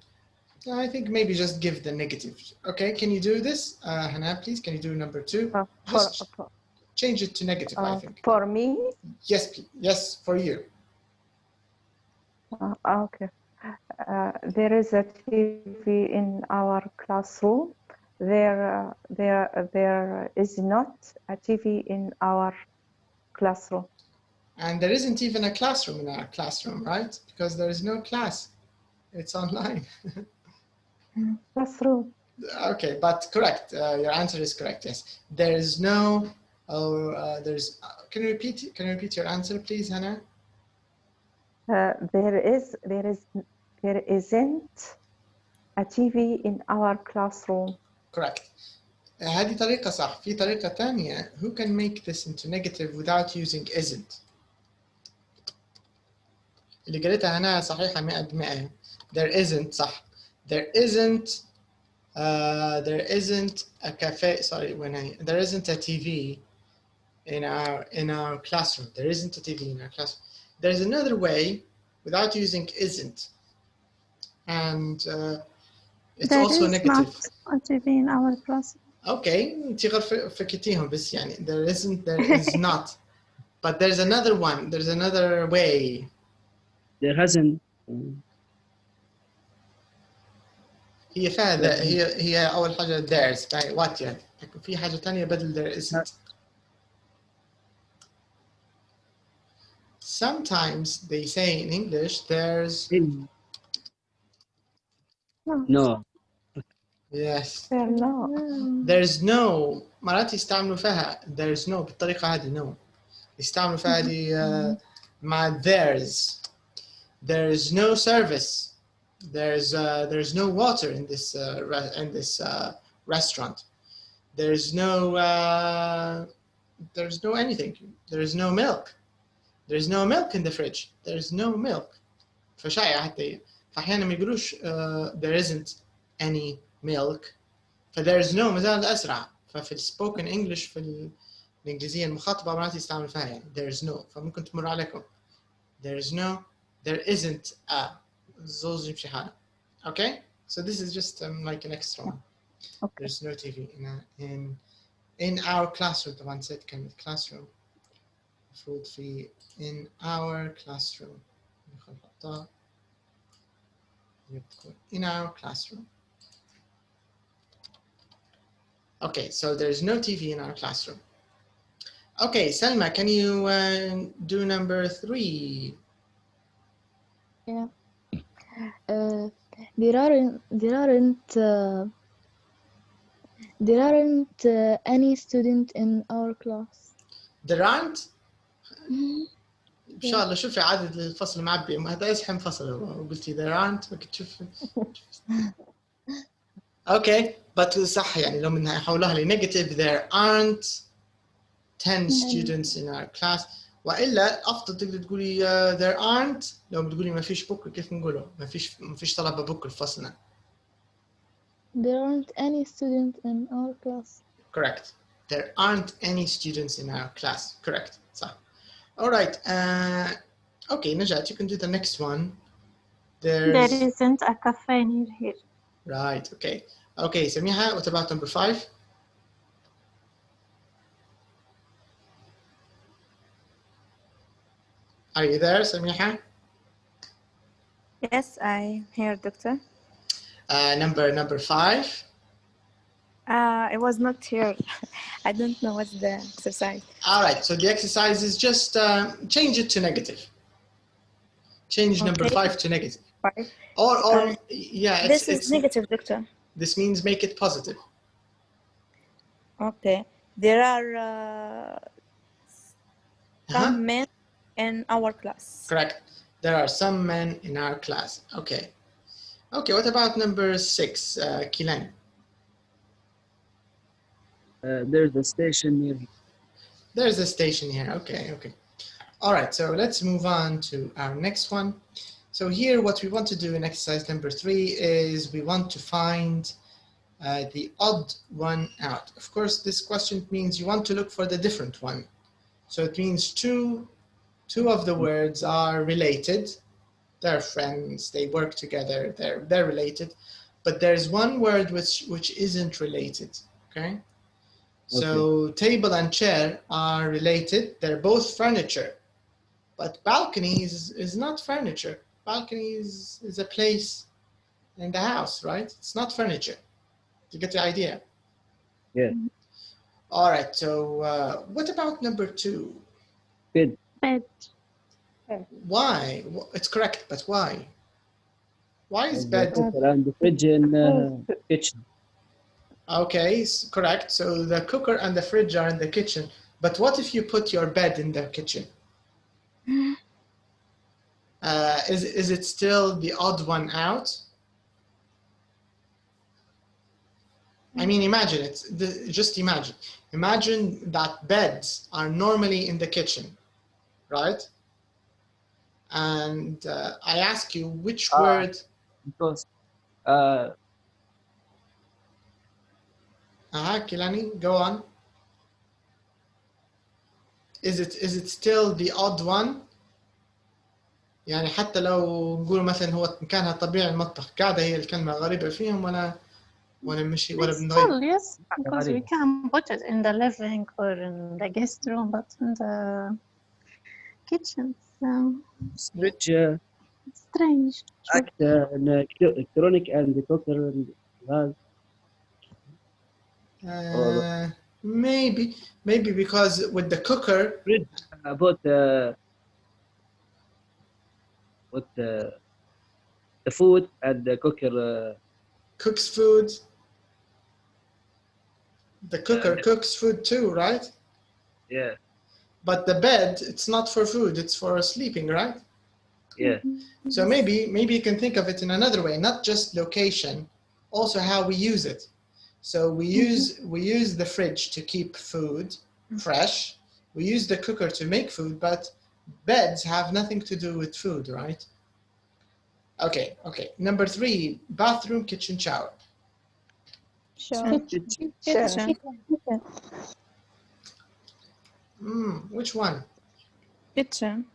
I think maybe just give the negative. Okay, can you do this? Hannah, please, can you do number 2? Just change it to negative, I think. For me? Yes, please. Yes, for you. Okay. There is a TV in our classroom. There is not a TV in our classroom. And there isn't even a classroom in our classroom, right? Because there is no class. It's online. Classroom. Okay, but correct. Your answer is correct. Yes, there is no. There's. Can you repeat? Can you repeat your answer, please, Hannah? There isn't a TV in our classroom. Correct. هذه طريقة صح. في طريقة ثانية. Who can make this into negative without using isn't? اللي قالتها هنا صحيحة 100%. There isn't صح. There isn't a cafe. Sorry, there isn't a TV in our classroom. There isn't a TV in our classroom. There's another way without using isn't, and it's There also is negative. not a TV in our class. Okay, انتي غير فكتيهم بس يعني there isn't, there is not, but there's another one. There's another way. There hasn't. هي فيها هي أول حاجة there's what يعني لكن في حاجة تانية بدل there isn't. Sometimes they say in English there's No. yes. No. There's no. مرات يستعملوا فيها there's no بالطريقة هذه no. يستعملوا فيها هذه مع there's no service. There's no water in this restaurant. There's no anything. There's no milk. There's no milk in the fridge. There's no milk. فشائع حتى فأحيانا ما يقولوش there isn't any milk. there's no مازال أسرع. ففي spoken English في الإنجليزية المخاطبة مرات يستعمل فيها يعني there's no. فممكن تمر عليكم. There's no. There isn't a. زوز يمشي حاله. Okay, so this is just like an extra one. Okay. There's no TV in our classroom. طبعا نسيت كلمة classroom. المفروض في in our classroom. نحطها in our classroom. Okay, so there's no TV in our classroom. Okay, Selma, can you do number 3? Yeah. There aren't any student in our class. There aren't. إن شاء الله شوفي عدد الفصل معبي هذا يزحم فصل وقلتي there aren't ما كنت تشوفي. Okay, but صح يعني لو بدنا نحولها لنيجاتيف there aren't 10 students in our class. وإلا أفضل تقدر تقولي there aren't لو بتقولي ما فيش بكرة كيف نقوله ما فيش طلبة بكرة في فصلنا. There aren't any students in our class. Correct. There aren't any students in our class. Correct. صح. All right. Okay, Najat, you can do the next one. There isn't a cafe near here. Right. Okay. Okay, Samiha, what about number 5? Are you there, Samiha? Yes, I'm here, doctor. Number 5. I was not here. I don't know what's the exercise. All right, so the exercise is just change it to negative. Change number 5 to negative. 5. Or yeah, this is negative, doctor. This means make it positive. Okay. There are some men in our class. Correct. There are some men in our class. Okay. Okay, what about number 6, Kilan? There's a station near here. There's a station here. Okay, okay. All right, so let's move on to our next one. So here, what we want to do in exercise number 3 is we want to find the odd one out. Of course, this question means you want to look for the different one. So it means two of the words are related. They're friends, they work together, they're related. But there's one word which isn't related, okay? So table and chair are related. They're both furniture. But balcony is not furniture. Balcony is a place in the house, right? It's not furniture. You get the idea? Yeah. All right, so what about number 2? Bed. Bed. Why? It's correct, but why? Why is The bed? cooker and the fridge in kitchen. Okay, correct. So the cooker and the fridge are in the kitchen. But what if you put your bed in the kitchen? Is it still the odd one out? I mean, imagine it. Just imagine. Imagine that beds are normally in the kitchen, right? And I ask you which word. Because Kilani, go on. Is it still the odd one? يعني حتى لو نقول مثلا هو مكانها طبيعي المطبخ، قاعدة هي الكلمة غريبة فيهم ولا مشي ولا بنغير. Still, yes, because we can put it in the living or in the guest room, but in the kitchen, so fridge strange. act electronic and the cooker and gas. Maybe because with the cooker. Fridge about with the food and the cooker Cooks food. The cooker cooks food too, right? yeah. But the bed, it's not for food, it's for sleeping, right? Yeah. So maybe you can think of it in another way, not just location, also how we use it. So we use the fridge to keep food fresh. We use the cooker to make food, but beds have nothing to do with food, right? Okay. Number 3, bathroom, kitchen, shower. Kitchen. Which one? Kitchen.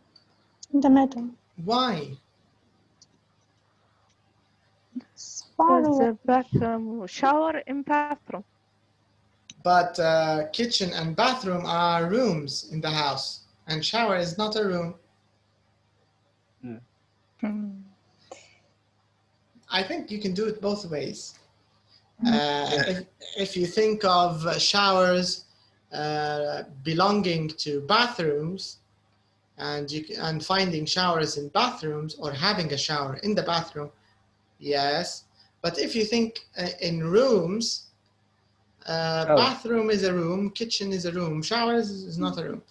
In the middle. Why? There's a bathroom, shower in bathroom. But kitchen and bathroom are rooms in the house, and shower is not a room. I think you can do it both ways. If you think of showers belonging to bathrooms, and finding showers in bathrooms or having a shower in the bathroom, yes. But if you think in rooms, bathroom is a room, kitchen is a room, showers is not a room.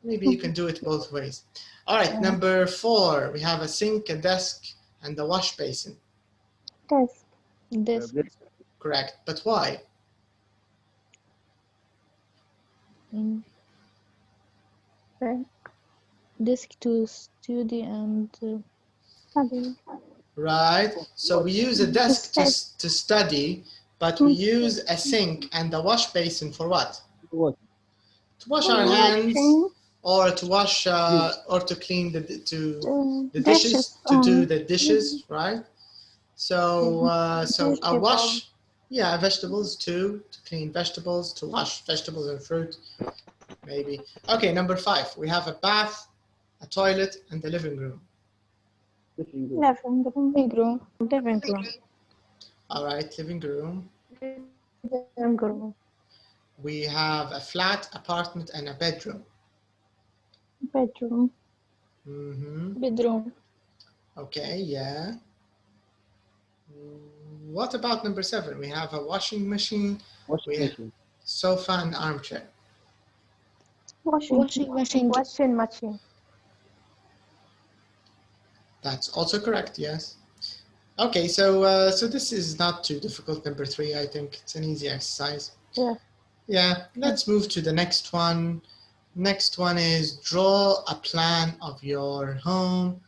Maybe you can do it both ways. All right, number 4, we have a sink, a desk, and a wash basin. Desk. Correct, but why? Desk to study and Study. Right, so we use a desk to study, but we use a sink and a wash basin for what? What? To wash our hands, or to wash or to clean the dishes, to do the dishes, right? So a wash, yeah, vegetables to clean vegetables, to wash vegetables and fruit, maybe. Okay, number 5, we have a bath, a toilet, and the living room. Living room. All right, living room. Living room. We have a flat, apartment, and a bedroom. Bedroom. bedroom. Okay, yeah. What about number 7? We have a washing machine, sofa, and armchair. Washing machine. That's also correct, yes. Okay, so this is not too difficult, number 3. I think it's an easy exercise. Yeah, let's move to the next one. Next one is draw a plan of your home,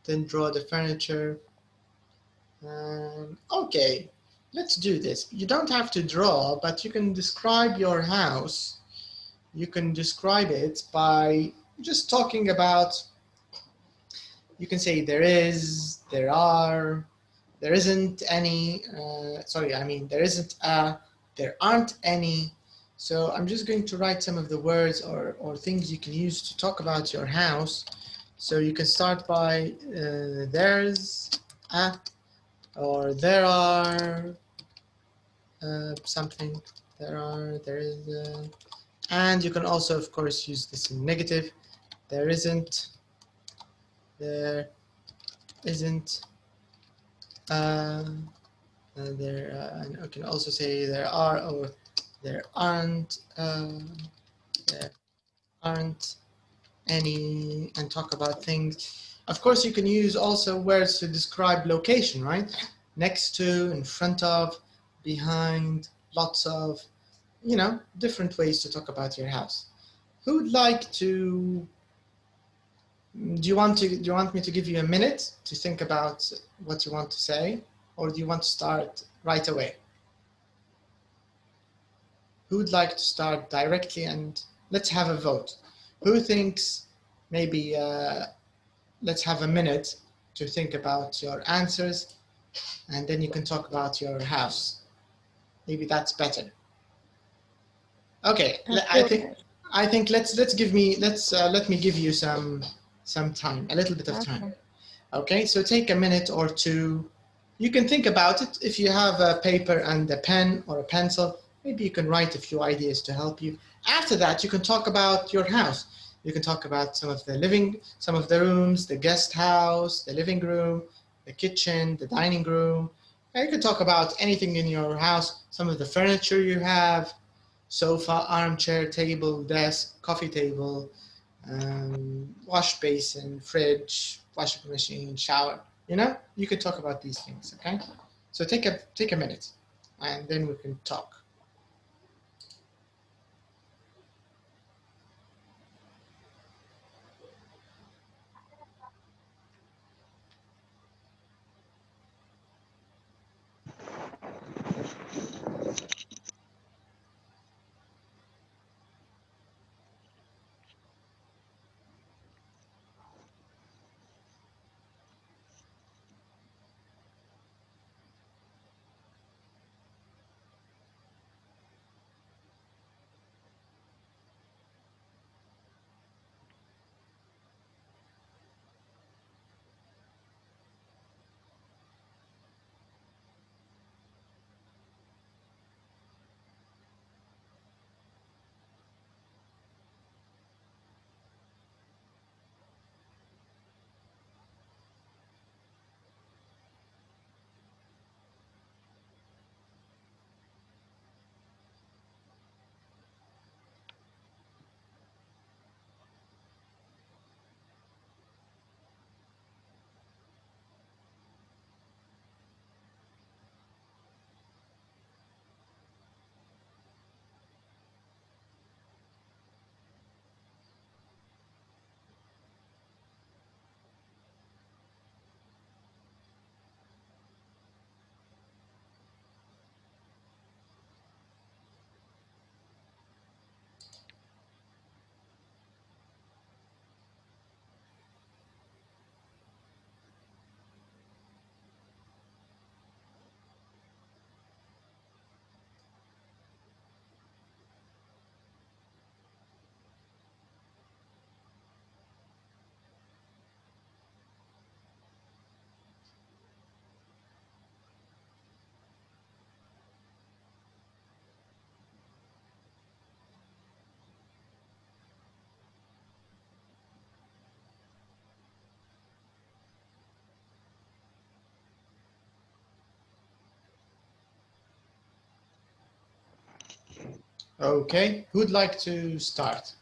then draw the furniture. Okay, let's do this. You don't have to draw, but you can describe your house. You can describe it by just talking about, you can say there is, there are, there isn't any, there aren't any. So I'm just going to write some of the words or things you can use to talk about your house. So you can start by there's a, or there are something, there is, and you can also, of course, use this in negative. there isn't, there isn't, and I can also say there are or there aren't any, and talk about things. Of course, you can use also words to describe location, right? Next to, in front of, behind, lots of, you know, different ways to talk about your house. Who would like to, do you want me to give you a minute to think about what you want to say, or do you want to start right away? Who would like to start directly, and let's have a vote. Who thinks maybe let's have a minute to think about your answers, and then you can talk about your house. Maybe that's better. Okay, I think let me give you some time, a little bit of time. Okay, so take a minute or two. You can think about it. If you have a paper and a pen or a pencil, maybe you can write a few ideas to help you. After that, you can talk about your house. You can talk about some of the rooms, the guest house, the living room, the kitchen, the dining room. And you can talk about anything in your house, some of the furniture you have, sofa, armchair, table, desk, coffee table, wash basin, fridge, washing machine, shower. You know, you can talk about these things, okay? So take a minute, and then we can talk. Okay, who'd like to start?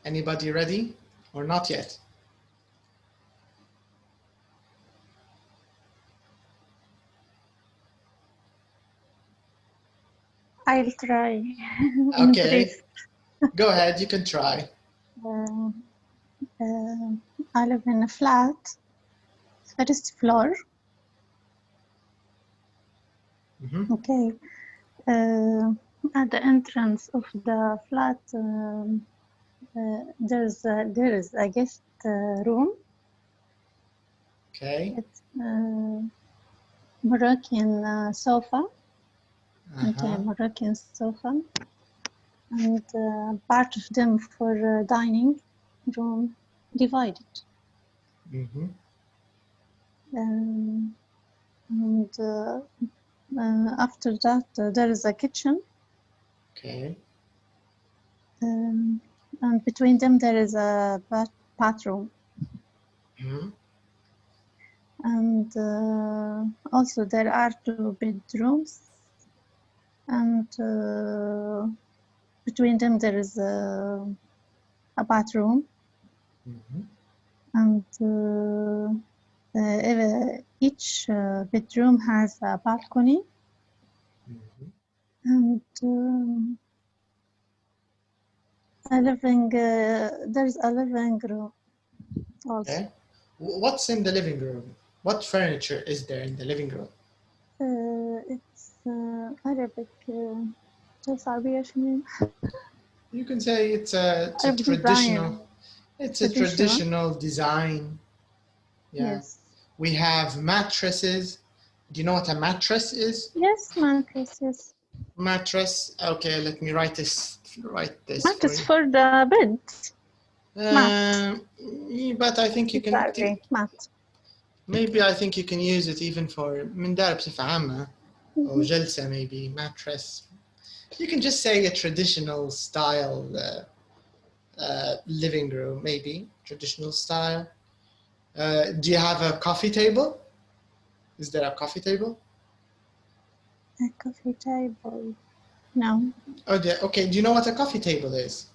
Anybody ready or not yet? I'll try. Okay, go ahead, you can try. I live in a flat, first floor. Mm-hmm. Okay. At the entrance of the flat, there is a guest room. Okay. It's Moroccan sofa. Okay, Moroccan sofa, and part of them for dining room divided. Mm-hmm. And after that, there is a kitchen. Okay. And between them there is a bathroom. Mhm. And also there are 2 bedrooms, and between them there is a bathroom, Mhm. and each bedroom has a balcony, Mhm. and there's a living room also. Okay. What's in the living room? What furniture is there in the living room? It's Arabic. just عربية شنو؟ You can say it's a Arabic traditional. design. It's a traditional design. Yeah. Yes. We have mattresses. Do you know what a mattress is? Yes, mattress. Yes. Mattress. Okay, let me write this. Mattress you. for the bed. But I think you can. Mat. Maybe I think you can use it even for من دار بصفة عامة أو جلسة, maybe mattress. You can just say a traditional style living room, maybe traditional style. Do you have a coffee table? Is there a coffee table? A coffee table. No. Okay. Do you know what a coffee table is?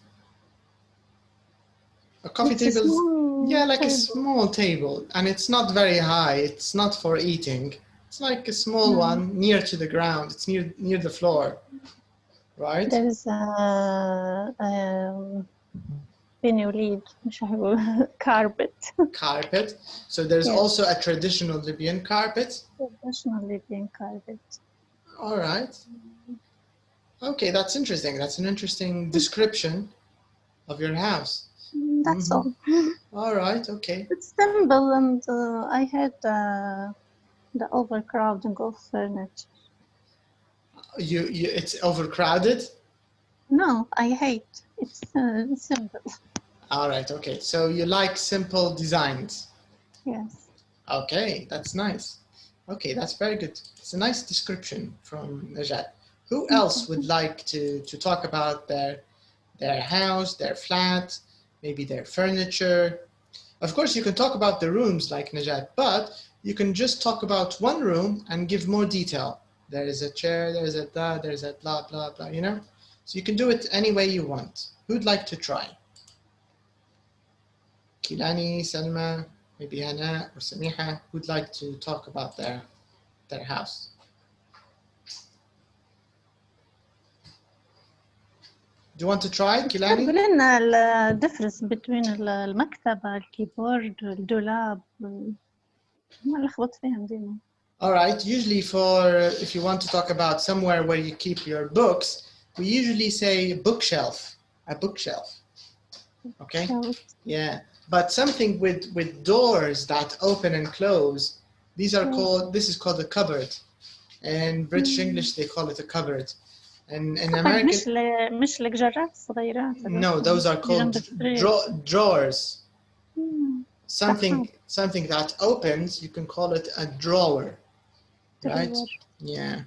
A coffee It's table is, yeah, like table. a small table, and it's not very high. It's not for eating. It's like a small one near to the ground. It's near the floor, right? There's carpet. Carpet. So there's also a traditional Libyan carpet. Traditional Libyan carpet. All right. Okay, that's interesting. That's an interesting description of your house. That's all. All right. Okay. It's simple, and I hate the overcrowding of furniture. It's overcrowded. No, I hate. It's simple. All right. Okay. So you like simple designs. Yes. Okay, that's nice. Okay, that's very good. It's a nice description from Najat. Who else would like to talk about their house, their flat, maybe their furniture? Of course, you can talk about the rooms like Najat, but you can just talk about one room and give more detail. There is a chair, there's a da, there's a blah, blah, blah, you know? So you can do it any way you want. Who'd like to try? Kilani, Salma, maybe Hana or Samiha, who'd like to talk about their house? Do you want to try, Kilani? قول لنا difference between المكتبة, الكيبورد, الدولاب. ما لخبط فيهم ديما. All right, usually if you want to talk about somewhere where you keep your books, we usually say bookshelf, a bookshelf. Okay? Yeah, but something with doors that open and close, this is called a cupboard. In British English, they call it a cupboard. And in American, مش الجرات صغيرات. no, those are called drawers. Something that opens, you can call it a drawer, right? Yeah.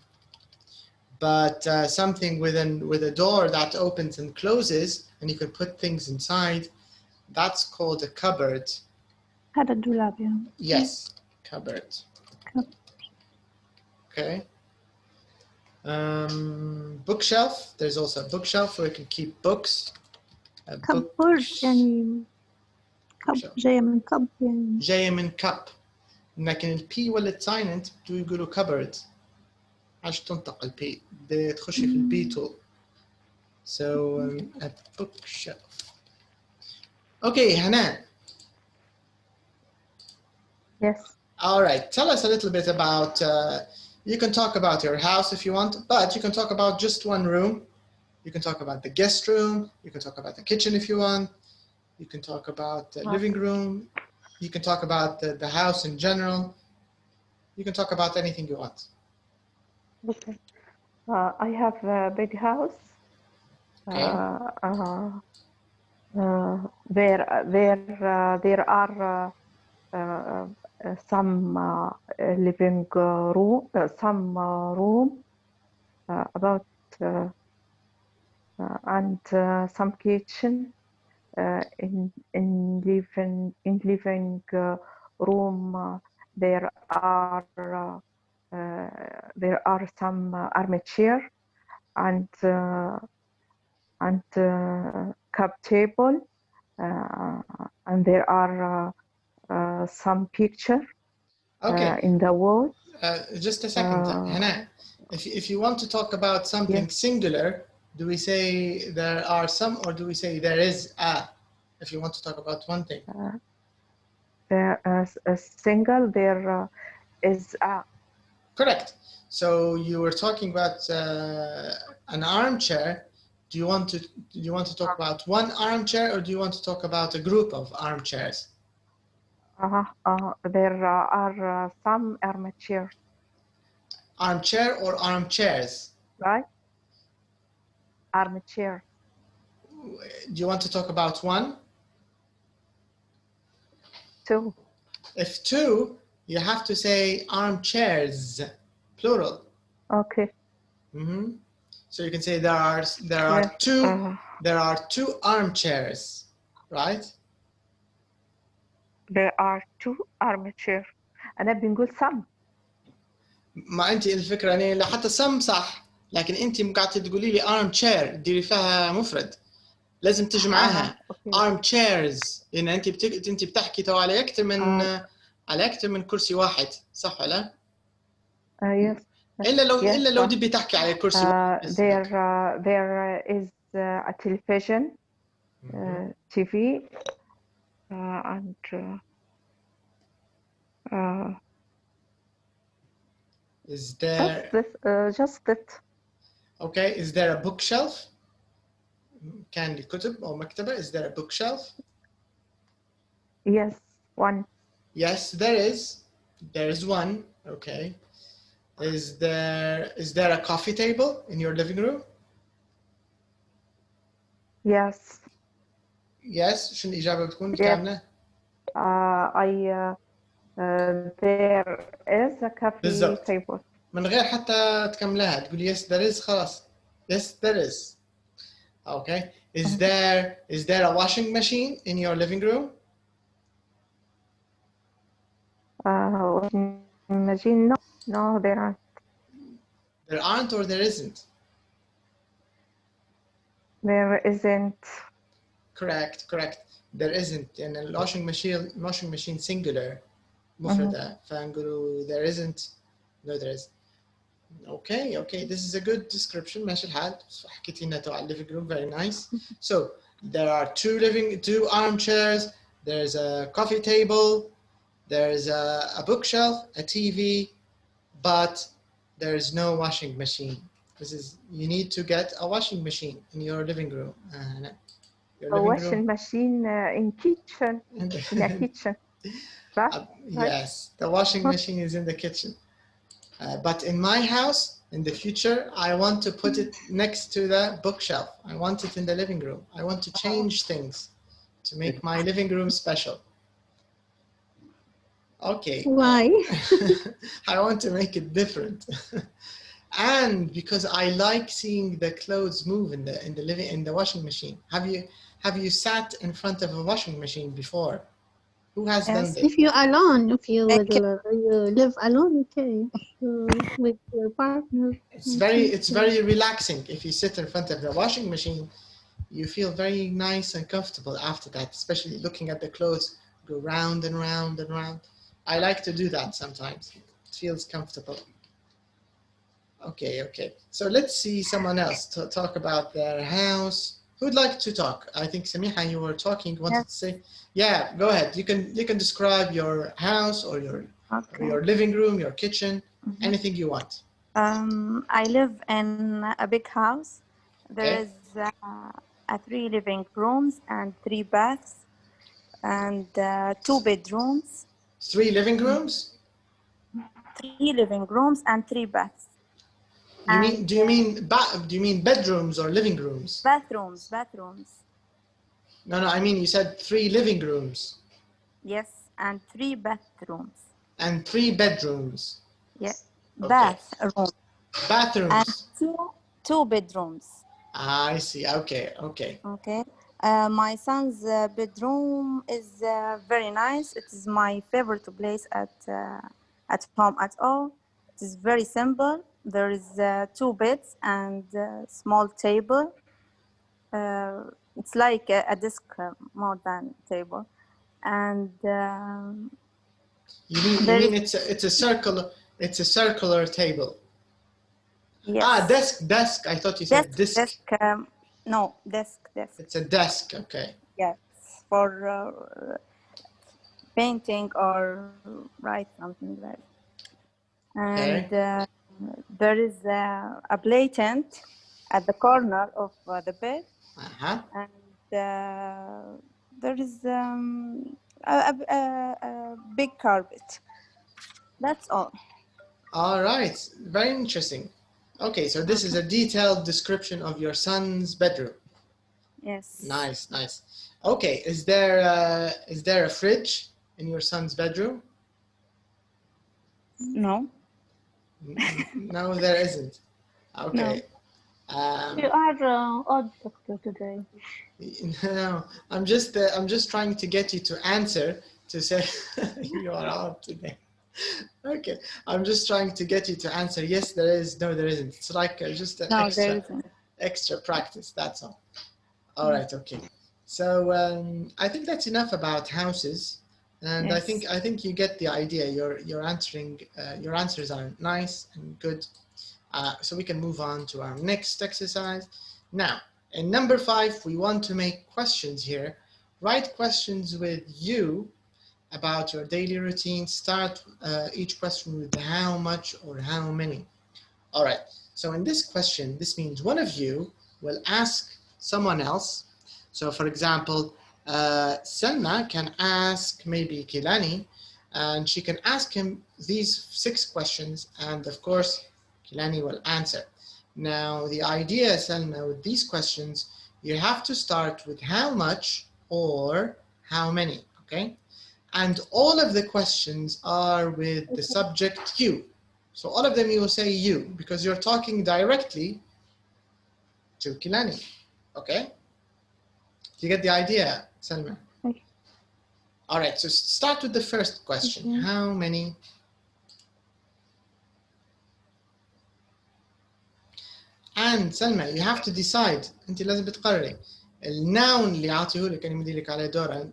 But something with a door that opens and closes, and you can put things inside, that's called a cupboard. هذا الدولاب يعني. Yes, cupboard. Okay. Bookshelf. There's also a bookshelf where you can keep books. كبورد يعني كب جاية من كب يعني. جاية من cup. لكن البي ولا التاين انت بيقولوا cupboard. عش تنطق البي بتخشي في البي تو. So a bookshelf. Okay, Hanan. Yes. All right. Tell us a little bit about. You can talk about your house if you want, but you can talk about just one room. You can talk about the guest room. You can talk about the kitchen if you want. You can talk about the living room. You can talk about the house in general. You can talk about anything you want. Okay. I have a big house. Okay. There are some living room, some room about and some kitchen in living room. There are some armchair and cup table, and there are some picture Okay. in the wall. Just a second, Hannah. If you want to talk about something Yes. singular, do we say there are some, or do we say there is a? If you want to talk about one thing. There is a single. There is a. Correct. So you were talking about an armchair. Do you want to talk about one armchair, or do you want to talk about a group of armchairs? There are some armchair. Armchair or armchairs? Right? Armchair. Do you want to talk about one? Two. If two, you have to say armchairs, plural. Okay. Mm-hmm. So you can say there are Yes. two armchairs, right? There are two armchair. أنا بنقول some. ما أنت الفكرة يعني حتى some صح، لكن أنت قاعدة تقولي لي armchair ديري فيها مفرد، لازم تجمعها armchairs، لأن أنت بتحكي تو على أكثر من كرسي واحد، صح ولا؟ Yes. إلا لو تبي تحكي على كرسي واحد. There is a television, TV, and is there just that. Okay, is there a bookshelf? كان الكتب أو مكتبة. Is there a bookshelf? Yes, one. Yes, there is. There is one. Okay. Is there a coffee table in your living room? Yes. Yes. شو الإجابة بتكون كاملة؟ There is a coffee بالضبط. table. من غير حتى تكملها تقول yes there is خلاص. Yes there is. Okay. Is there a washing machine in your living room? Washing machine? No, there aren't. There aren't, or there isn't? There isn't. Correct. There isn't. And a washing machine singular. مفردة. فنقولوا there isn't. No, there is. Okay. This is a good description. ماشي الحال. حكيتي لنا تو على living room. Very nice. So there are two armchairs. There's a coffee table. There's a bookshelf, a TV, but there's no washing machine. You need to get a washing machine in your living room. Washing machine in kitchen. In a kitchen. Right? Yes, the washing machine is in the kitchen. But in my house, in the future, I want to put it next to the bookshelf. I want it in the living room. I want to change things to make my living room special. Okay. Why? I want to make it different. And because I like seeing the clothes move in the washing machine. Have you sat in front of a washing machine before? Who has done this? If you're alone, if you live alone, okay. With your partner. It's very relaxing. If you sit in front of the washing machine, you feel very nice and comfortable after that, especially looking at the clothes go round and round and round. I like to do that sometimes. It feels comfortable. Okay. So let's see someone else to talk about their house. Who'd like to talk? I think Samiha, you were talking. Wanted to say, yeah. Go ahead. You can describe your house or your living room, your kitchen, anything you want. I live in a big house. There is 3 living rooms and 3 baths and 2 bedrooms. 3 living rooms? 3 living rooms and 3 baths. Do you mean bedrooms or living rooms? Bathrooms. No, I mean you said 3 living rooms. Yes, and 3 bathrooms. And 3 bedrooms. Yes. Okay. Bathrooms. Bathrooms. And 2 bedrooms. I see. Okay, okay. Okay. My son's bedroom is very nice. It is my favorite place at home at all. It is very simple. There is 2 beds and a small table. It's like a desk more than table. And You mean there is, it's a circular table. yes. Ah, desk. I thought you said disk. Desk. No, desk. It's a desk. Okay. Yes, for painting or write something like that. And there is a blanket at the corner of the bed, and there is a big carpet. That's all. All right. Very interesting. Okay, so this is a detailed description of your son's bedroom. Yes. Nice, nice. Okay, is there a fridge in your son's bedroom? No. No, there isn't. Okay. You are odd doctor today. No, I'm just trying to get you to answer to say you are odd today. Okay, I'm just trying to get you to answer yes, there is, no, there isn't. It's like just an No, there isn't. extra practice. That's all. All right. Okay. So I think that's enough about houses, and Yes. I think you get the idea. Your answers are nice and good. So we can move on to our next exercise. Now, in number 5, we want to make questions here. Write questions with you about your daily routine. Start each question with how much or how many. All right. So in this question, this means one of you will ask someone else. So for example, Selma can ask maybe Kilani, and she can ask him these 6 questions, and of course, Kilani will answer. Now, the idea, Selma, with these questions, you have to start with how much or how many, okay? And all of the questions are with the subject you. So all of them you will say you, because you're talking directly to Kilani, okay? Do you get the idea, Selma? Okay. All right, so start with the first question. Okay. How many? And Selma, you have to decide. أنت لازم بتقرري. الnoun اللي عاطيه لك أنا مدي لك عليه دور.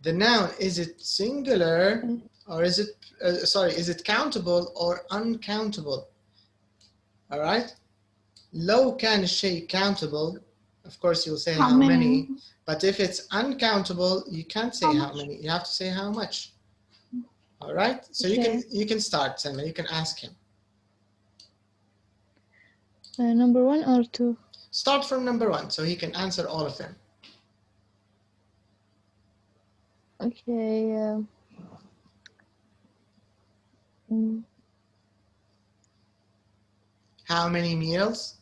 The noun, is it singular or is it is it countable or uncountable? All right. لو كان الشيء countable, of course you'll say how many. But if it's uncountable, you can't say how many. You have to say how much. All right. So you can start, Selma. You can ask him. Number 1 or 2? Start from number 1, so he can answer all of them. Okay. How many meals?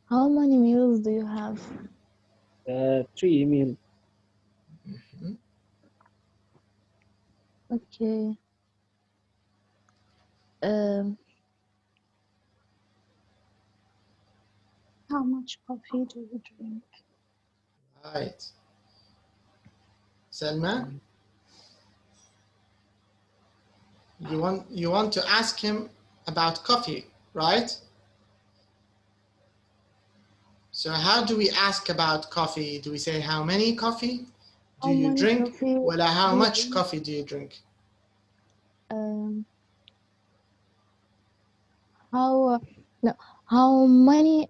How many meals do you have? 3 meals. Okay. How much coffee do you drink? Right. Selma? You want to ask him about coffee, right? So how do we ask about coffee? Do we say how many coffee do you drink? Well, how much coffee do you drink? How many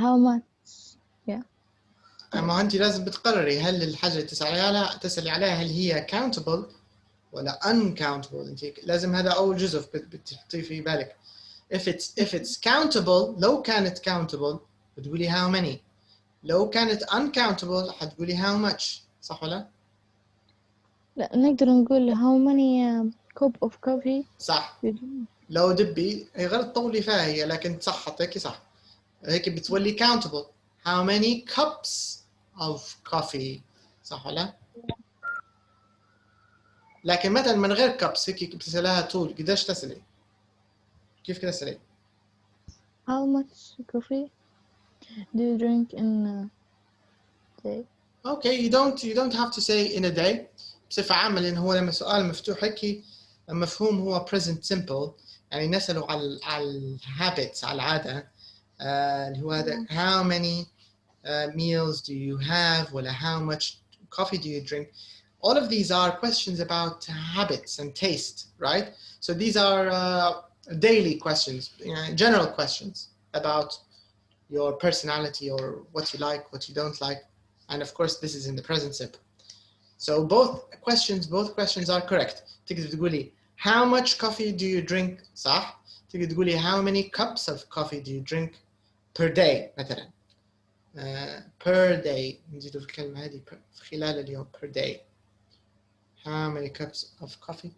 how much? Yeah. أما أنت لازم بتقرري هل الحاجة اللي تسألي عليها هل هي countable ولا uncountable. أنت لازم هذا أول جزء بتحطيه في بالك. If it's countable, لو كانت countable بتقولي how many. لو كانت uncountable حتقولي how much. صح ولا؟ لا نقدر نقول how many cup of coffee. صح. لو دبي هي غلط طولي فيها هي لكن صح حطيكي صح. هيك بتولي countable. How many cups of coffee. صح ولا؟ لكن مثلا من غير cups هيك بتسألها طول قديش تسألي؟ كيف كده تسألي؟ How much coffee do you drink in a day? Okay, you don't have to say in a day. بصفة عامة لأن هو لما سؤال مفتوح هيك المفهوم هو present simple يعني نسأله على habits على العادة اللي هو هذا how many meals do you have ولا how much coffee do you drink. All of these are questions about habits and taste, right? So these are daily questions, general questions about your personality or what you like, what you don't like. And of course, this is in the present simple. So both questions are correct. تقدر تقولي how much coffee do you drink صح؟ تقدر تقولي how many cups of coffee do you drink per day مثلا. Per day نزيدوا في الكلمة هذه خلال اليوم per day. How many cups of coffee?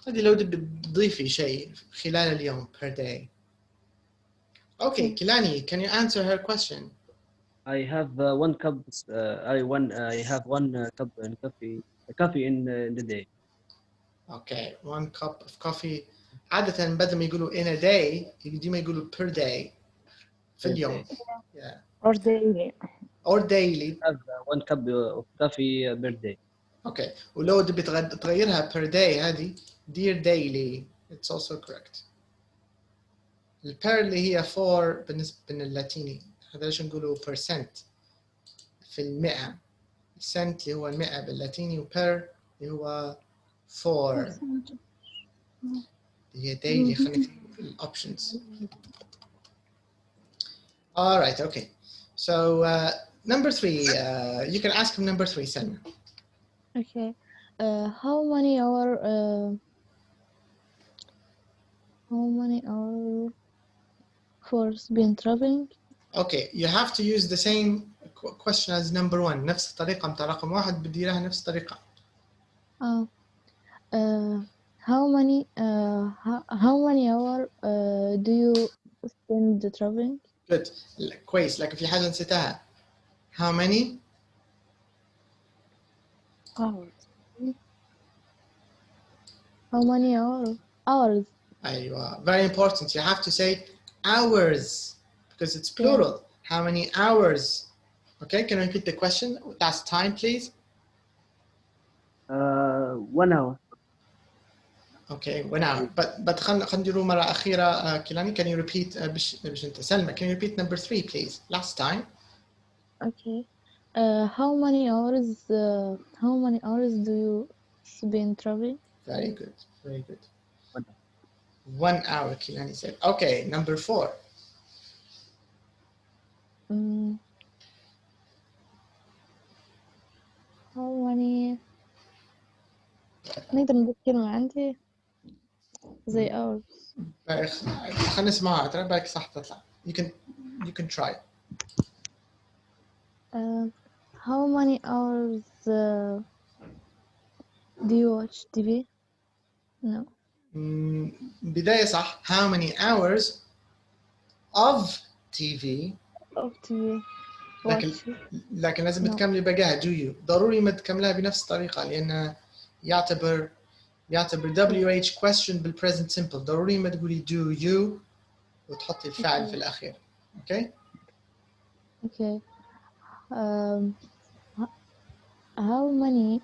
هذه لو تضيفي شيء خلال اليوم per day. Okay, Kilani, can you answer her question? I have one cup. I have one cup and coffee in the day. Okay, 1 cup of coffee. عادة بدل ما يقولوا in a day ديما يقولوا per day في اليوم. Yeah. or daily. Or daily. I have 1 cup of coffee per day. Okay. ولو تبي تغيرها per day هذه dear daily. It's also correct. البر اللي هي for بالنسبة للاتيني هذا ليش نقولوا percent في المئة. cent اللي هو المئة باللاتيني وبر اللي هو for هي daily. خلينا نكتب الoptions. All right, okay. So number 3, you can ask him number 3, Selma. Okay. How many hours for been traveling? Okay, you have to use the same question as number 1. نفس الطريقة متاع رقم 1 بدي لها نفس الطريقة. How many hours do you spend traveling? Good. كويس. لكن في حاجة نسيتها. How many hours? أيوة. Very important. You have to say hours because it's plural. How many hours? Okay, can you repeat the question? Last time, please. 1 hour. Okay, 1 hour. But خلينا نديروا مرة أخيرة. كيلاني, can you repeat باش أنت سلمى, can you repeat number 3, please? Last time. Okay. How many hours do you spend traveling? Very good. Very good. 1 hour, Kilani said. Okay, number 4. How many نقدر نقول كلمة عندي زي hours. خلينا نسمعها ترى بالك صح تطلع. You can try. How many hours do you watch TV? No. بداية صح. How many hours of TV? Of TV. لكن لازم تكملي بقاها do you. ضروري ما تكملها بنفس الطريقة لأن يعتبر WH question بالpresent simple. ضروري ما تقولي do you وتحطي الفعل في الأخير. Okay? Okay. How many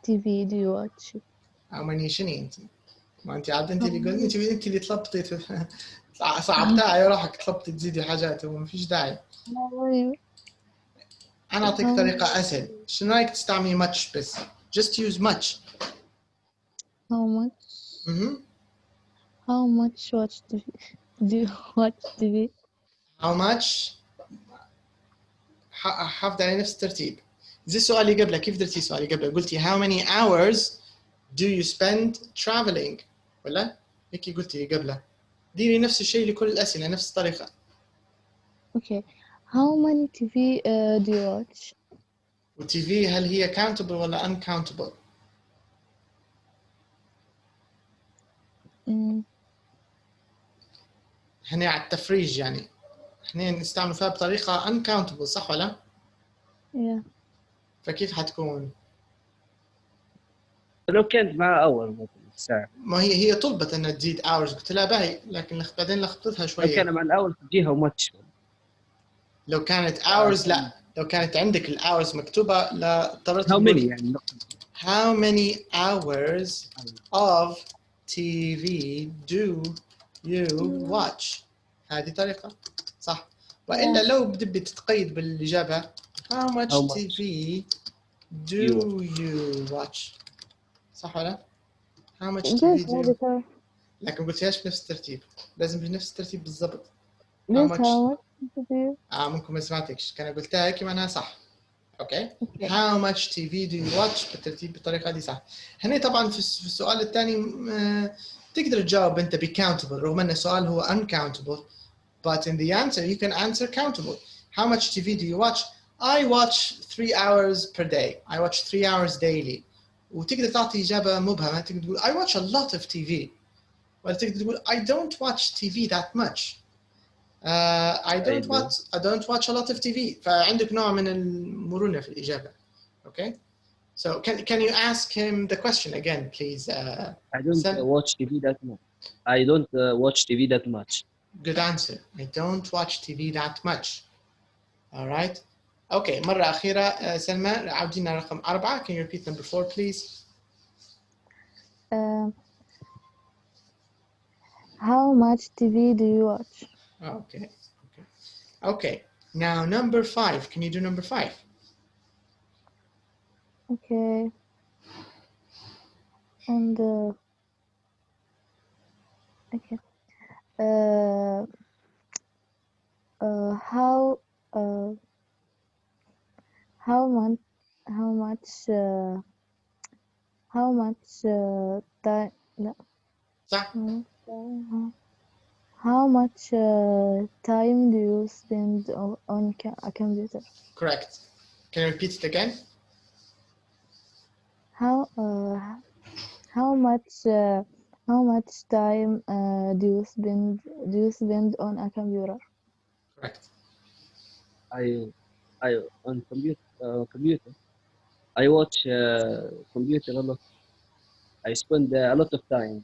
TV do you watch? How many شني أنت؟ ما أنت عاد أنت اللي قلت أنت اللي طلبتي صعبتها يا روحك طلبتي تزيدي حاجات وما فيش داعي. أنا أعطيك طريقة أسهل. شنو رأيك تستعملي much بس؟ Just use much. How much? How much do you watch TV? How much؟ حافظ على نفس الترتيب. زي السؤال اللي قبله كيف درتي السؤال اللي قبله؟ قلتي how many hours do you spend traveling؟ ولا؟ هيك قلتي قبله. ديري نفس الشيء لكل الأسئلة نفس الطريقة. Okay. How many TV do you watch? وTV هل هي countable ولا uncountable؟ هنا على التفريج يعني. هنا نستعمل فيها بطريقة uncountable صح ولا؟ Yeah. فكيف حتكون؟ لو كانت مع اور مثلا ساعه، ما هي طلبت انها تزيد hours، قلت لها باهي، لكن بعدين لخبطتها لو شويه. كان مع الاول تجيها وماتش. لو كانت hours لا، لو كانت عندك الhours مكتوبه لا اضطريت how تقول many يعني how many hours of TV do you watch. هذه طريقه صح. والا لو بدك تتقيد بالاجابه how much How much TV do you watch. صح ولا؟ how much TV This do you... editor. لكن ما قلتيهاش بنفس الترتيب، لازم بنفس الترتيب بالضبط. how This much how much do you? ممكن ما سمعتكش، كان قلتها هيك معناها صح. اوكي Okay. how much TV do you watch بالترتيب بالطريقه دي صح. هنا طبعا في السؤال الثاني تقدر تجاوب انت ب countable رغم ان السؤال هو uncountable, but in the answer you can answer countable. how much TV do you watch? I watch 3 hours per day. I watch 3 hours daily. وتقدر تعطي اجابه مبهمه، تقدر تقول I watch a lot of TV. ولا تقدر تقول I don't watch TV that much. I don't watch a lot of TV. فعندك نوع من المرونة في الإجابة. Okay. So can you ask him the question again, please? I don't watch TV that much. I don't watch TV that much. Good answer. I don't watch TV that much. All right. Okay. مرة أخيرة سلمى، عاودينا رقم 4. Can you repeat number 4, please? How much TV do you watch? Okay. Okay. Now number 5. Can you do number 5? Okay. And okay. How much time? لا. صح. How much time do you spend on a computer? Correct. Can you repeat it again? How much time do you spend on a computer? Correct. I on computer. I watch computer a lot. I spend a lot of time.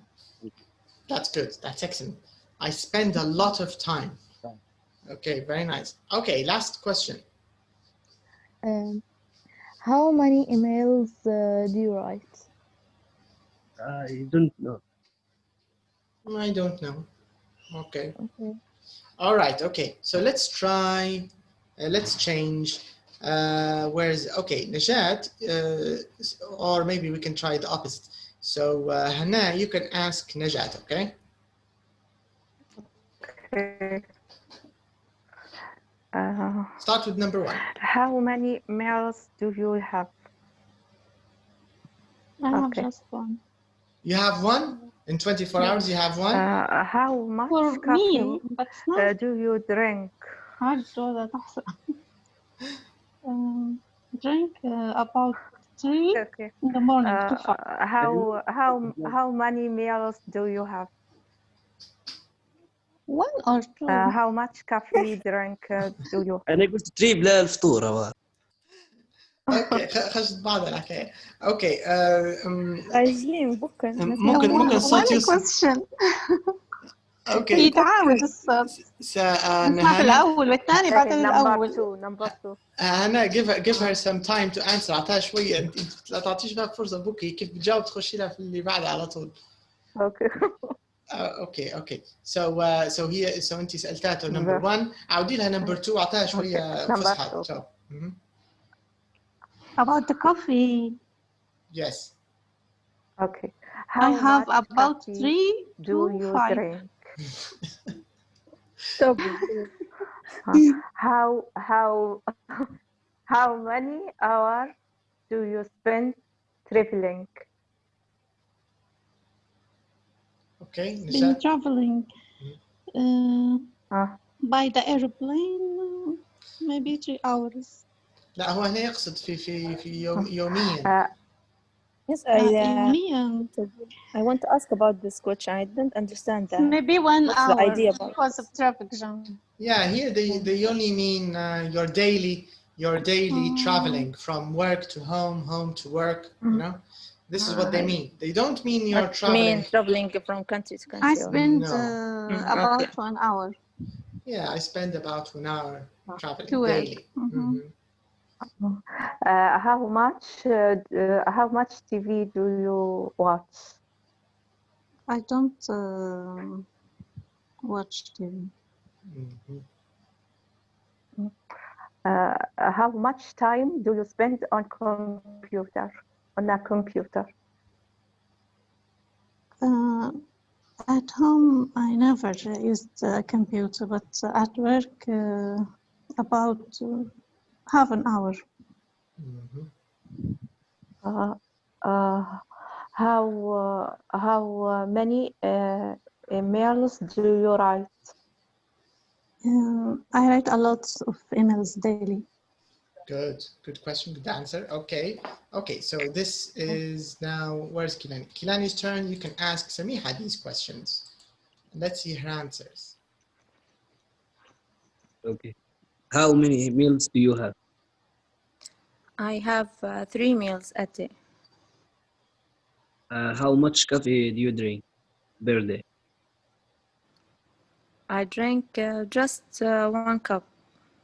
That's good. That's excellent. I spend a lot of time. Okay, very nice. Okay, last question. How many emails do you write? I don't know. I don't know. Okay. All right. Okay. So let's try. Let's change. Where's okay, Najat, or maybe we can try the opposite. So Hannah, you can ask Najat. Okay. Okay. Start with number 1. How many mails do you have? I have Okay. just one. You have one? In 24 hours you have one? How much For coffee meal, but it's not do you drink? hard to تحصل. Drink about 3 Okay. in the morning to 5. How many meals do you have? 1 or 2. How much coffee drink do you have? أنا قلت تريب للفطور هو. اوكي خشت بعض الحكايه. اوكي عايزين بكره ممكن الصوت يوصل. question. اوكي يتعاود الصوت. نسمع في الأول والثاني بعدين الأول. Number 2. هنا give her some time to answer. اعطيها شويه، انت لا تعطيش بقى فرصه بوكي كيف بتجاوب تخشي لها في اللي بعده على طول. Okay. اوكي so انت سالتها نمبر 1، عاودي لها نمبر 2 واعطيها شويه فسحه تجاوب. About the coffee. Yes. Okay. I have about 3 do to you 5. drink? Stop. How many hours do you spend traveling? Okay. Been traveling by the airplane maybe 3 hours. لا هو هنا يقصد في يوميا. Yes, يوميا. I want to ask about this question. I didn't understand that. Maybe 1 What's hour the idea about because of traffic jam. Yeah, here they only mean your daily traveling from work to home to work. You know, This is what they mean. They don't mean you're I traveling. mean traveling from country to country. I spend No. about Okay. 1 hour. Yeah, I spend about 1 hour traveling To work. daily. Mhm. How much TV do you watch? I don't watch TV. Mhm. How much time do you spend on a computer? At home, I never used a computer, but at work, about half an hour. Mhm. Uh, uh, how many emails do you write? I write a lot of emails daily. Good question, good answer. Okay, so this is now, where's Kilani? Kilani's turn. You can ask Samiha these questions. Let's see her answers. Okay. How many meals do you have? I have 3 meals a day. How much coffee do you drink per day? I drink just 1 cup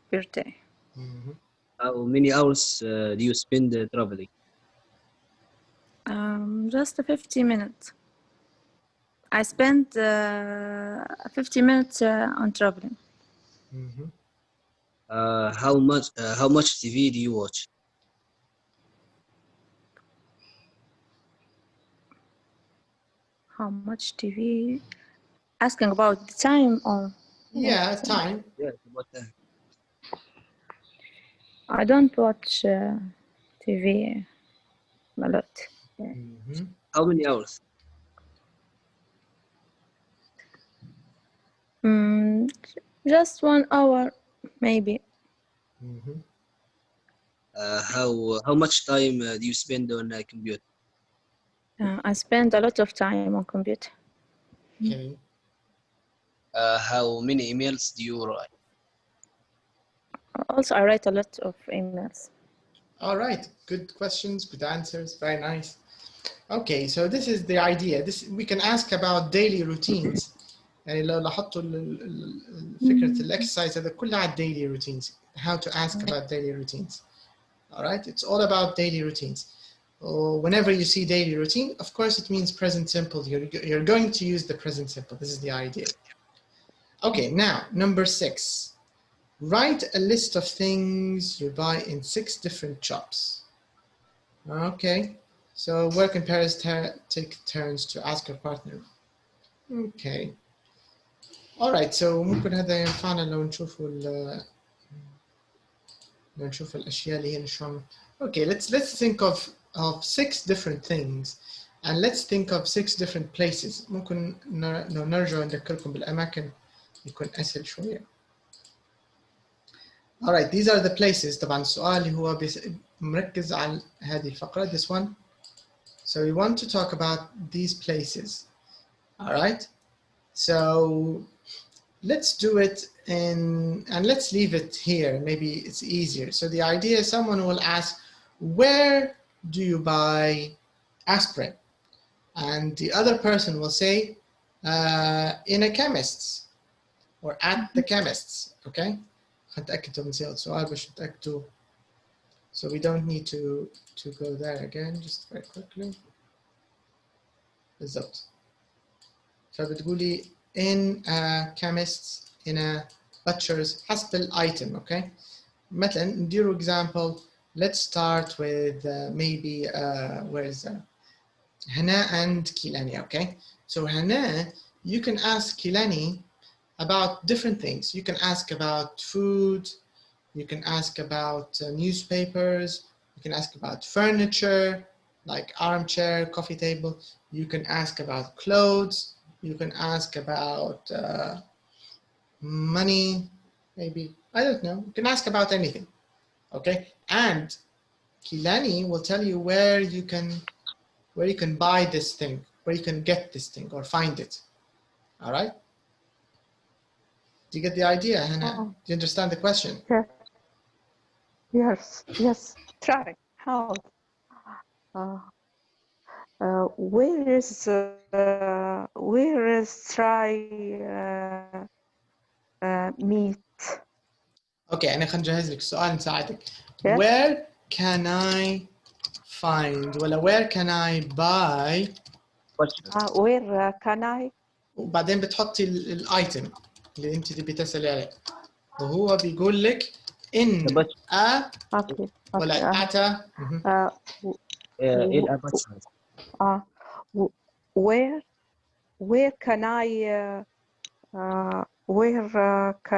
per day. Mhm. How many hours do you spend traveling? Just 50 minutes. I spend 50 minutes on traveling. Mhm. How much TV do you watch? How much TV? Asking about the time or Yeah, what? time. Yeah, about that. I don't watch TV a lot. Mhm. How many hours? Just 1 hour, maybe. Mhm. How much time do you spend on a computer? I spend a lot of time on computer. Okay. How many emails do you write? Also, I write a lot of emails. All right. Good questions, good answers. Very nice. Okay, so this is the idea. This we can ask about daily routines. يعني لو لاحظتوا فكرة الاكسرسايز هذا كلها على daily routines. How to ask about daily routines. All right, it's all about daily routines. Whenever you see daily routine, of course it means present simple. You're going to use the present simple. This is the idea. Okay, now number 6. Write a list of things you buy in 6 different shops. Okay, so work in pairs, take turns to ask your partner. Okay. All right, so ممكن هذا ينفعنا لو نشوف الأشياء اللي هي نشوفها. Okay, let's think of 6 different things, and let's think of 6 different places. ممكن نرجع نذكركم بالأماكن يكون أسهل شوية. All right, these are the places. طبعا السؤال اللي هو مركز على هذه الفقرة, this one. So we want to talk about these places. All right. So let's do it and let's leave it here. Maybe it's easier. So the idea is someone will ask, where do you buy aspirin? And the other person will say, in a chemist's or at the chemist's. Okay. So we don't need to go there again, just very quickly. بالضبط. فبتقولي in a chemist's, in a butcher's, حسب الايتم. Okay. مثلا نديروا example. Let's start with maybe where is Hana and Kilani. Okay. So Hana, you can ask Kilani about different things. You can ask about food. You can ask about newspapers. You can ask about furniture, like armchair, coffee table. You can ask about clothes. You can ask about money, maybe. I don't know. You can ask about anything. Okay. And Kilani will tell you where you can buy this thing, where you can get this thing or find it. All right. Do you get the idea, Hannah? Oh. Do you understand the question? Yes. Try. How? Where is try meat? اوكي انا خلينا نجهز لك السؤال نساعدك. Yes. Where can I find ولا where can I buy Where can I? وبعدين بتحطي الايتم اللي انت تبي تسألي عليه وهو بيقول لك ان Okay. ولا اتى ايه الاباتشر؟ Where can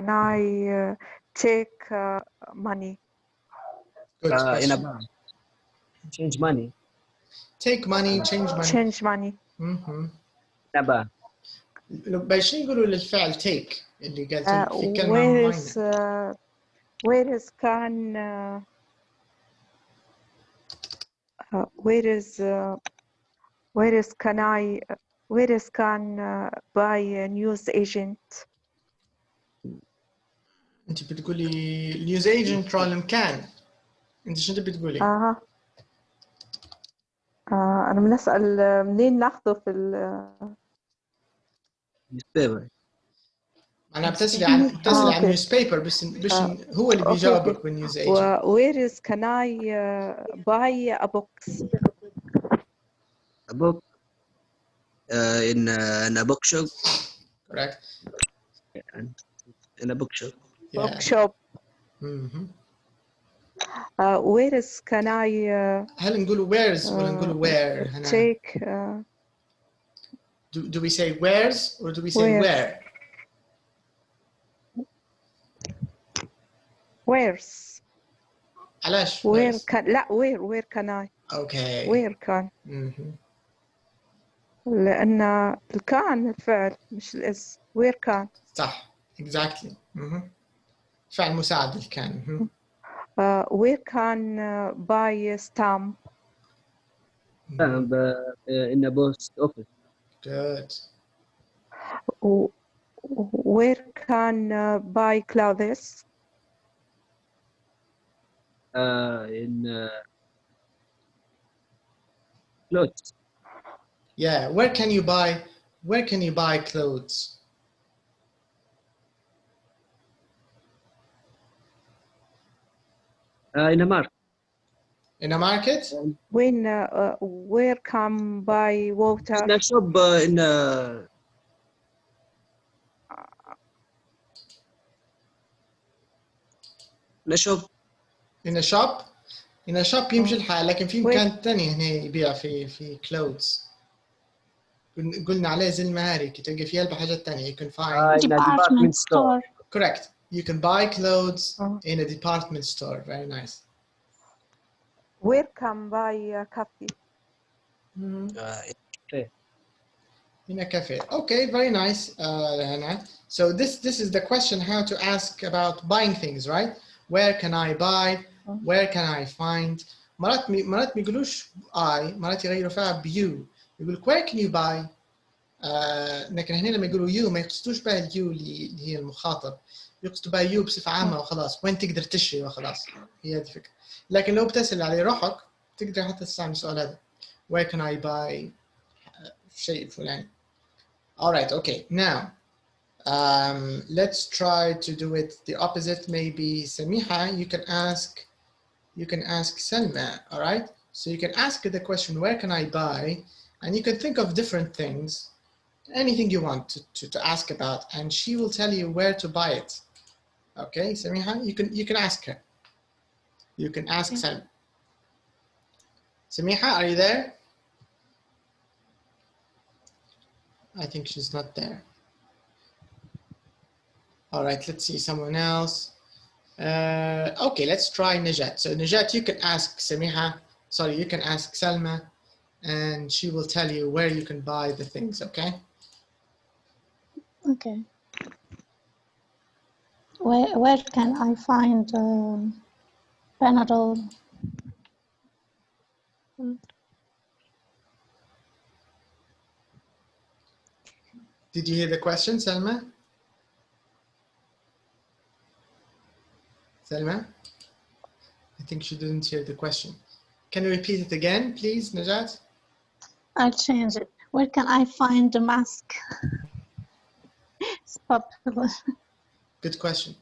I take money? Good in a question. bank. Change money Take money, change money. Change money. مهم. in a bank. باش يقولوا للفعل take اللي قلت في كلمة معينة. Where can buy a news agent? انت بتقولي news agent راه المكان. انت شو تبي تقولي؟ أنا بنسأل منين ناخده في newspaper. أنا بتسألي عن newspaper بس هو اللي بيجاوبك okay. بالnews agent. Where can I buy a box? A book in a bookshop. Correct. In a bookshop. Yeah. Bookshop. Mhm. Where can I هل نقولوا where's ولا نقولوا where هنا؟ take do we say where's or do we say where? Where's? علاش؟ Where can لا where can I? Okay. Where can? لأن الكان الفعل مش الاسم. Where can? صح. Exactly. فعل مساعد الكان. Where can buy a stamp? In a post office. Good. Where can buy clothes? In clothes. Yeah. Where can you buy clothes? In a market. In a market? Where can buy water? In a shop. In a shop. In a shop? In a shop يمشي الحال لكن في مكان ثاني هنا يبيع في clothes. قلنا عليه زي المهاري تلقى فيها بحاجات ثانية. You can find in a department store. Correct. You can buy clothes in a department store. Very nice. Where can buy coffee? In a cafe. Okay, very nice, Hannah. So this is the question: how to ask about buying things, right? Where can I buy? Where can I find? مرات ما يقولوش I. مرات يغيروا فيها بيو. يقول where can you buy? لكن هنا لما يقولوا you ما يقصدوش بها اليو اللي هي المخاطب. يقصدوا بها you بصفة عامة وخلاص. وين تقدر تشتري وخلاص. هي هذه الفكرة. لكن لو بتسأل على روحك تقدر حتى تستعمل السؤال هذا. Where can I buy شيء فلاني. All right, okay. Now, let's try to do it the opposite. Maybe Samiha, you can ask Selma, all right? So you can ask her the question, where can I buy? And you can think of different things, anything you want to ask about, and she will tell you where to buy it. Okay, Samiha, you can ask her. You can ask Selma. Samiha, are you there? I think she's not there. All right, let's see someone else. Okay, let's try Najat. So Najat, you can ask Samiha, sorry, you can ask Salma, and she will tell you where you can buy the things, okay? Okay. Where can I find Panadol? Did you hear the question, Salma? Salma? I think she didn't hear the question. Can you repeat it again, please, Najat? I'll change it. Where can I find a mask? It's popular. Good question.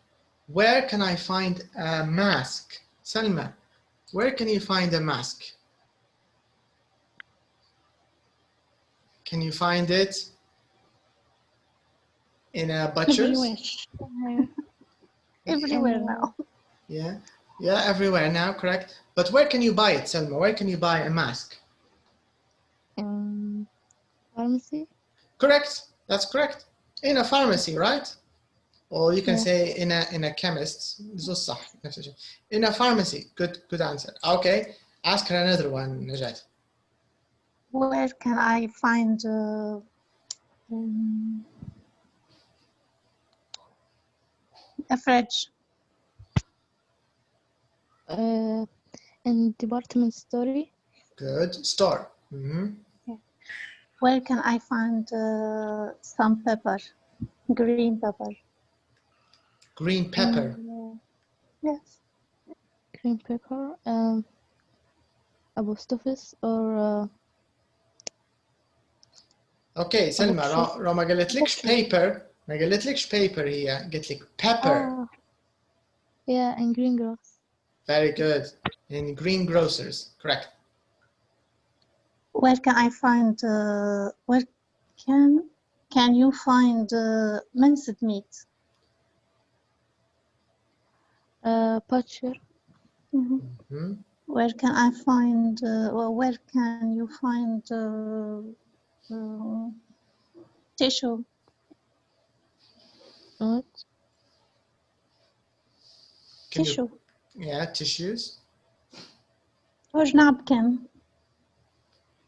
Where can I find a mask? Salma, where can you find a mask? Can you find it in a butcher's? Everywhere. Everywhere now. Yeah, yeah, everywhere now, correct. But where can you buy it, Selma? Where can you buy a mask? Pharmacy. Correct, that's correct. In a pharmacy, right? Or you can Yeah. say in a chemist. In a pharmacy. Good answer. Okay, ask her another one, Najat. Where can I find a fridge? In department store. Good. Store. Where can I find some pepper? Green pepper. Green pepper. Yes. Green pepper. A post office or اوكي سلمى bookshop. ما قالتلكش paper ما قالتلكش paper هي قالت لك pepper. Yeah, in green grass. Very good. In green grocers, correct. Where can I find where can you find minced meat? Butcher. Where can I find where can you find tissue? What? Tissue. Yeah, tissues. Or napkin.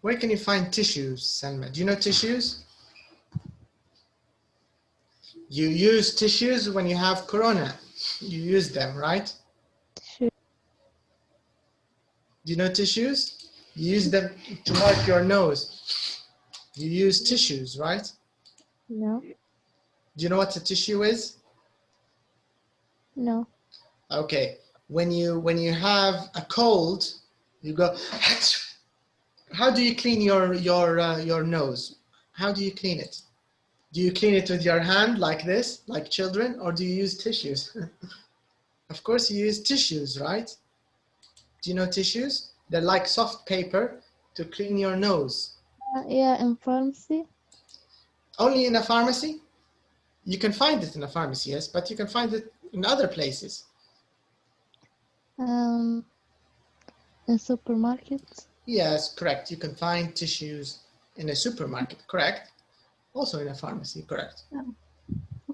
Where can you find tissues, Salma? Do you know tissues? You use tissues when you have corona. You use them, right? Tissue. Do you know tissues? You use them to wipe your nose. You use tissues, right? No. Do you know what a tissue is? No. Okay. When you have a cold, you go. How do you clean your nose? How do you clean it? Do you clean it with your hand like this, like children, or do you use tissues? Of course you use tissues, right? Do you know tissues? They're like soft paper to clean your nose. Yeah, in pharmacy. Only in a pharmacy? You can find it in a pharmacy, yes, but you can find it in other places. In supermarkets. Yes, correct. You can find tissues in a supermarket, correct? Also in a pharmacy, correct.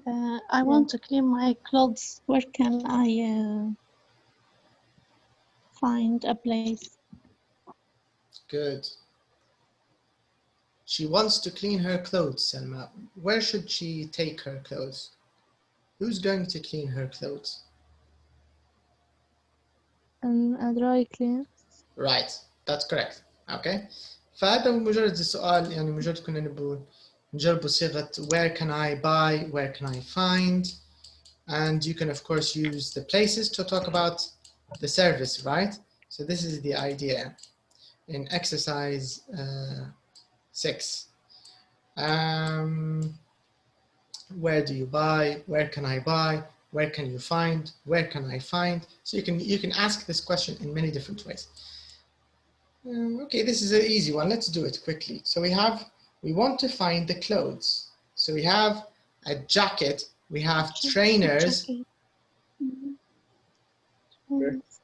I want to clean my clothes. Where can I find a place? Good. She wants to clean her clothes, Selma. Where should she take her clothes? Who's going to clean her clothes? A dry clean. Right, that's correct. Okay. فهذا مجرد السؤال يعني مجرد كنا نجربوا صيغة where can I buy, where can I find, and you can of course use the places to talk about the service, right? So this is the idea in exercise 6. Where do you buy? Where can I buy? Where can you find? Where can I find? So you can ask this question in many different ways. Okay, this is an easy one. Let's do it quickly. So we want to find the clothes. So we have a jacket. We have trainers.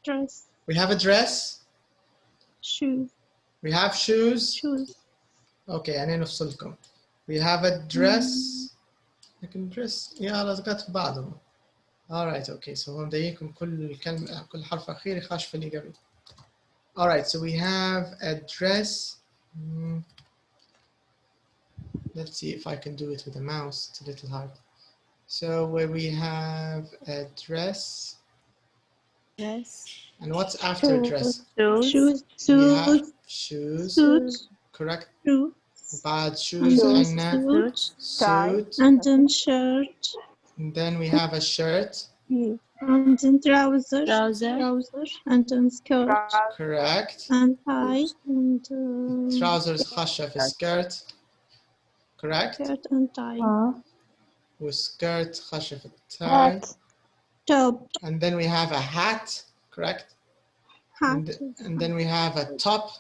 Dress. We have a dress. Shoes. We have shoes. Okay, أنا نفصلكم. We have a dress. لكن dress يا الله زكاة في بعضهم. All right, okay. So هو مضايقكم كل حرف أخير يخش في اللي قبل. All right, so we have a dress. Let's see if I can do it with a mouse. It's a little hard. So where we have a dress. Yes. And what's after dress? Shoes. We have shoes. Correct. Bad shoes and Tie. suit. And then shirt. And then we have a shirt. And then trouser. Trouser. And then skirt. Correct. And tie. And Trousers خشة في skirt. Correct. skirt and tie. وskirt خشة في tie. Hat. Top. And then we have a hat. Correct. Hat. And then we have a top.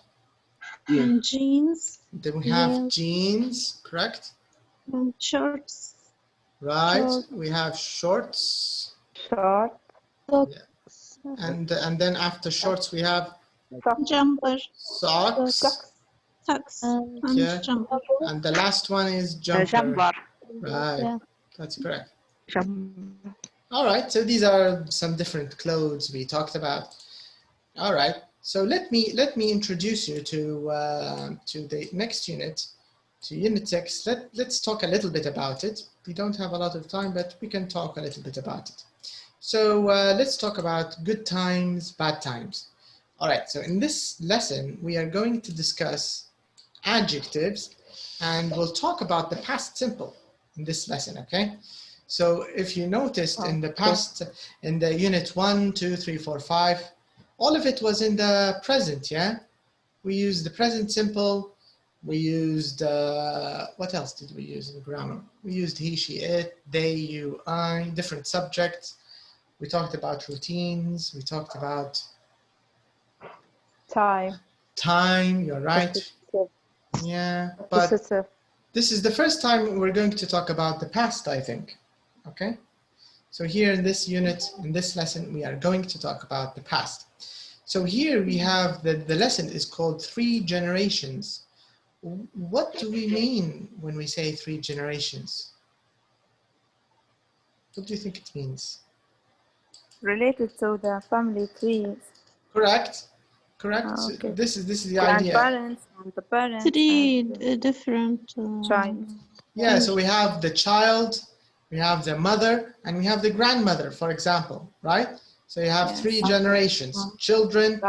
And jeans. Then we have jeans. Correct. And shorts. Right. Shorts. We have shorts. Short. And then after shorts we have Jumper. socks. Socks. And Yeah. jumper. And the last one is jumper. Right. Yeah. That's correct. All right. So these are some different clothes we talked about. All right. So let me introduce you to the next unit, to Unit 6. Let's talk a little bit about it. We don't have a lot of time, but we can talk a little bit about it. So let's talk about good times, bad times. All right, so in this lesson, we are going to discuss adjectives, and we'll talk about the past simple in this lesson, okay? So if you noticed in the past, in the unit 1, 2, 3, 4, 5, all of it was in the present, yeah? We used the present simple. We used, what else did we use in grammar? We used he, she, it, they, you, I, different subjects. We talked about routines. We talked about time, you're right. Yeah, but this is the first time we're going to talk about the past, I think. Okay? So here in this unit, in this lesson, we are going to talk about the past. So here we have the lesson is called 3 generations. What do we mean when we say 3 generations? What do you think it means? Related to the family trees. Correct. Correct. Ah, okay. This is the idea. Grandparents and the parents. 3 and different child. Yeah, so we have the child, we have the mother, and we have the grandmother, for example, right? So you have 3 generations: children,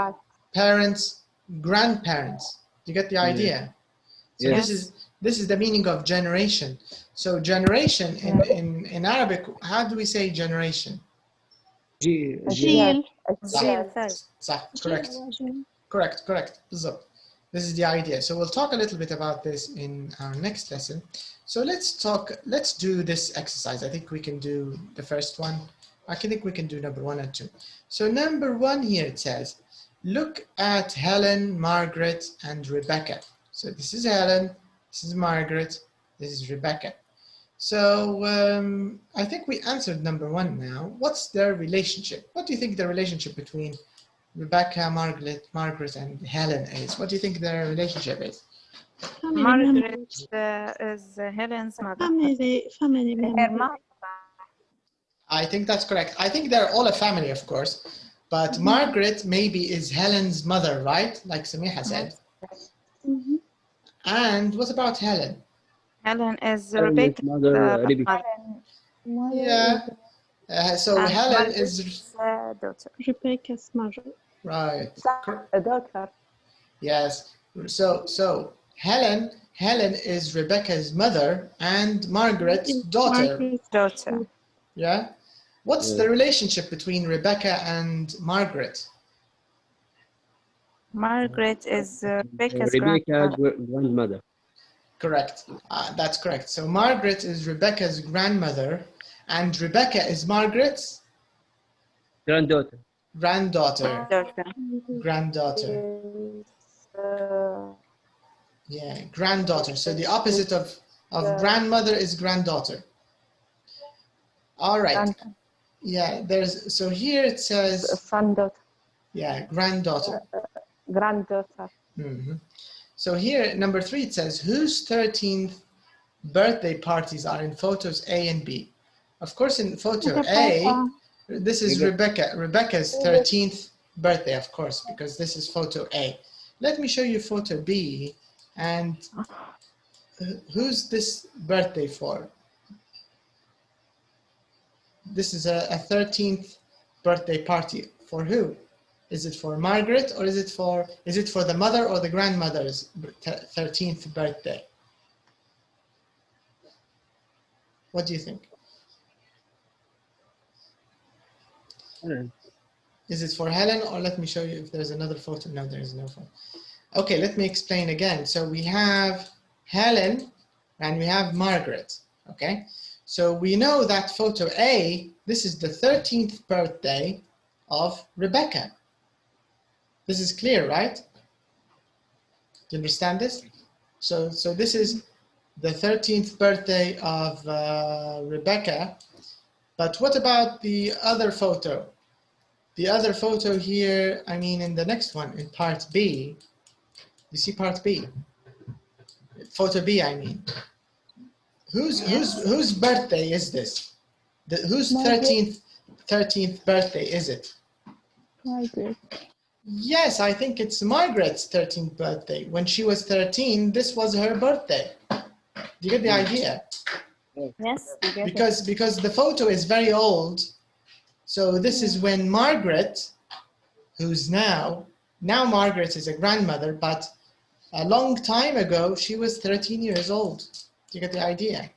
parents, grandparents. You get the idea? So Yes. this is the meaning of generation. So generation in Arabic, how do we say generation? جيل. صح, correct. Correct. بالضبط. This is the idea. So we'll talk a little bit about this in our next lesson. So let's do this exercise. I think we can do the first one. I think we can do number 1 and 2. So number 1 here, it says, look at Helen, Margaret, and Rebecca. So this is Helen, this is Margaret, this is Rebecca. So I think we answered number 1 now. What's their relationship? What do you think the relationship between Rebecca, Margaret, and Helen is? What do you think their relationship is? Margaret is Helen's mother. Family member. I think that's correct. I think they're all a family, of course, but Margaret maybe is Helen's mother, right? Like Samiha said. And what about Helen? Helen is Helen's Rebecca's mother, Rebecca. Yeah. So Helen is daughter. Rebecca's mother. right. A daughter. Yes. So Helen is Rebecca's mother and Margaret's daughter. Margaret's Daughter. Yeah. What's the relationship between Rebecca and Margaret? Margaret is Rebecca's Rebecca grandmother. grandmother. Correct. That's correct. So Margaret is Rebecca's grandmother, and Rebecca is Margaret's Granddaughter. granddaughter. Daughter. Granddaughter. Yeah, granddaughter. So the opposite of grandmother is granddaughter. All right. Yeah, so here it says, Son, daughter. yeah, granddaughter. Granddaughter. So here, number 3, it says, whose 13th birthday parties are in photos A and B? Of course, in photo A, this is Rebecca's 13th birthday, of course, because this is photo A. Let me show you photo B, and who's this birthday for? This is a 13th birthday party. For who? Is it for Margaret, or is it for the mother or the grandmother's 13th birthday? What do you think? Helen. Is it for Helen, or let me show you if there's another photo? No, there is no photo. Okay, let me explain again. So we have Helen and we have Margaret, okay? So we know that photo A, this is the 13th birthday of Rebecca. This is clear, right? Do you understand this? So this is the 13th birthday of Rebecca. But what about the other photo? The other photo here, I mean in the next one, in part B. You see part B? Photo B, I mean. Whose birthday is this? Whose 13th birthday is it? Margaret. Yes, I think it's Margaret's 13th birthday. When she was 13, this was her birthday. Do you get the idea? Yes, I get it. Because the photo is very old. So this is when Margaret, who's now Margaret is a grandmother, but a long time ago, she was 13 years old. Do you get the idea?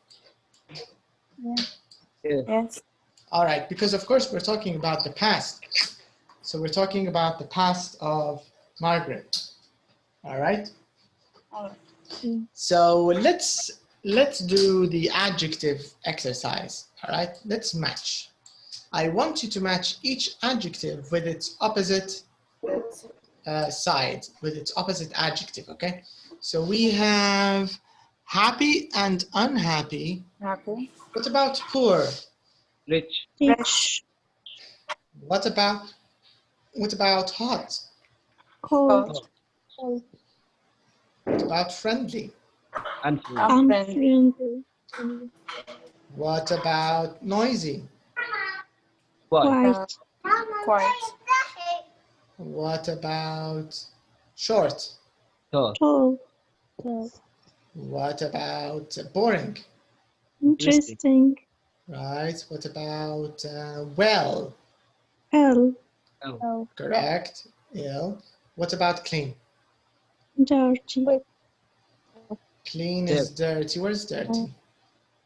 Yes. All right, because of course we're talking about the past. So we're talking about the past of Margaret. All right? So let's do the adjective exercise. All right, let's match. I want you to match each adjective with its opposite side, with its opposite adjective, okay? So we have happy and unhappy. Happy. What about poor? Rich. Rich. What about hot? Cold. What about friendly? Unfriendly. Unfriendly. What about noisy? Quiet. Quiet. What about short? Tall. Tall. What about boring? Interesting. Right. What about well? L. Oh. Correct. Ill. What about clean? Dirty. Clean is dirty. Where's dirty?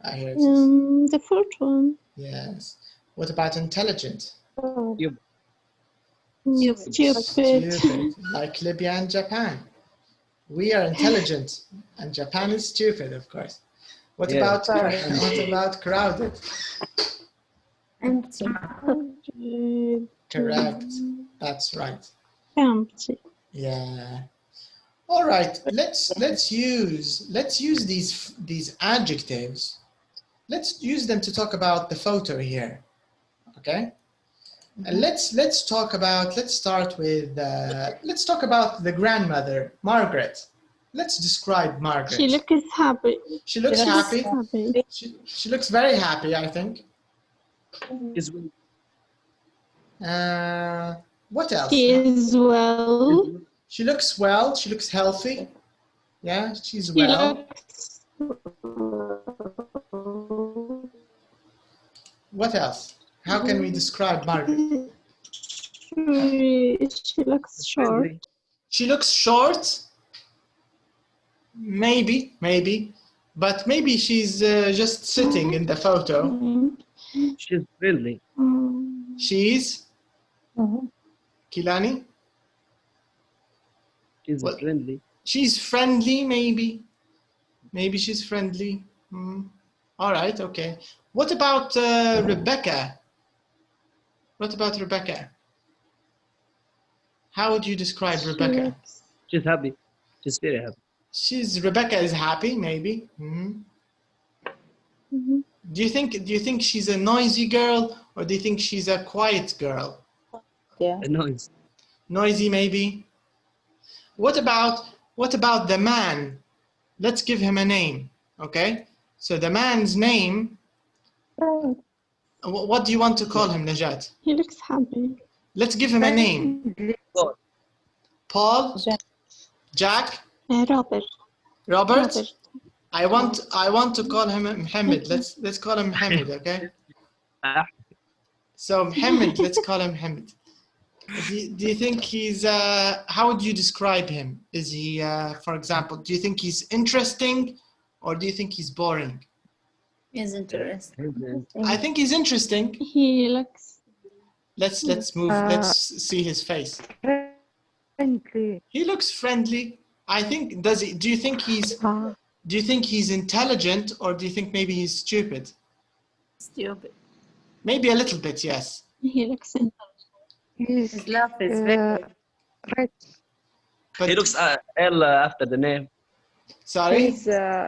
I hear it. The fourth one. Yes. What about intelligent? Stupid. Stupid. Like Libya and Japan. We are intelligent, and Japan is stupid, of course. What about crowded? Empty. Correct. That's right. Empty. Yeah. All right. Let's use these adjectives. Let's use them to talk about the photo here. Okay. And let's talk about. Let's start with. Let's talk about the grandmother, Margaret. Let's describe Margaret. She looks happy. She looks happy. She looks very happy, I think. What else? She is well. She looks well. She looks healthy. Yeah, she's well. What else? How can we describe Margaret? She looks short. She looks short. Maybe. But maybe she's just sitting in the photo. She's friendly. She's? Kilani? She's friendly. She's friendly, maybe. Maybe she's friendly. All right, okay. What about Rebecca? What about Rebecca? How would you describe Rebecca? She's happy. She's very happy. Rebecca is happy, maybe. Do you think she's a noisy girl, or do you think she's a quiet girl? Yeah. Noise. Noisy, maybe. What about the man? Let's give him a name, okay? So the man's name. What do you want to call him, Najat? He looks happy. Let's give him a name. Paul. Jack. Robert. I want to call him Mohammed. Let's call him Mohammed, okay? So Mohammed, let's call him Mohammed. Do you think he's how would you describe him? Is he for example, do you think he's interesting or do you think he's boring? He's interesting. I think he's interesting. He looks Let's move. Let's see his face. Friendly. He looks friendly. I think. Does he? Do you think he's? Do you think he's intelligent, or do you think maybe he's stupid? Stupid. Maybe a little bit. Yes. He looks intelligent. His laugh is very Rich. But He looks ill after the name. sorry. He's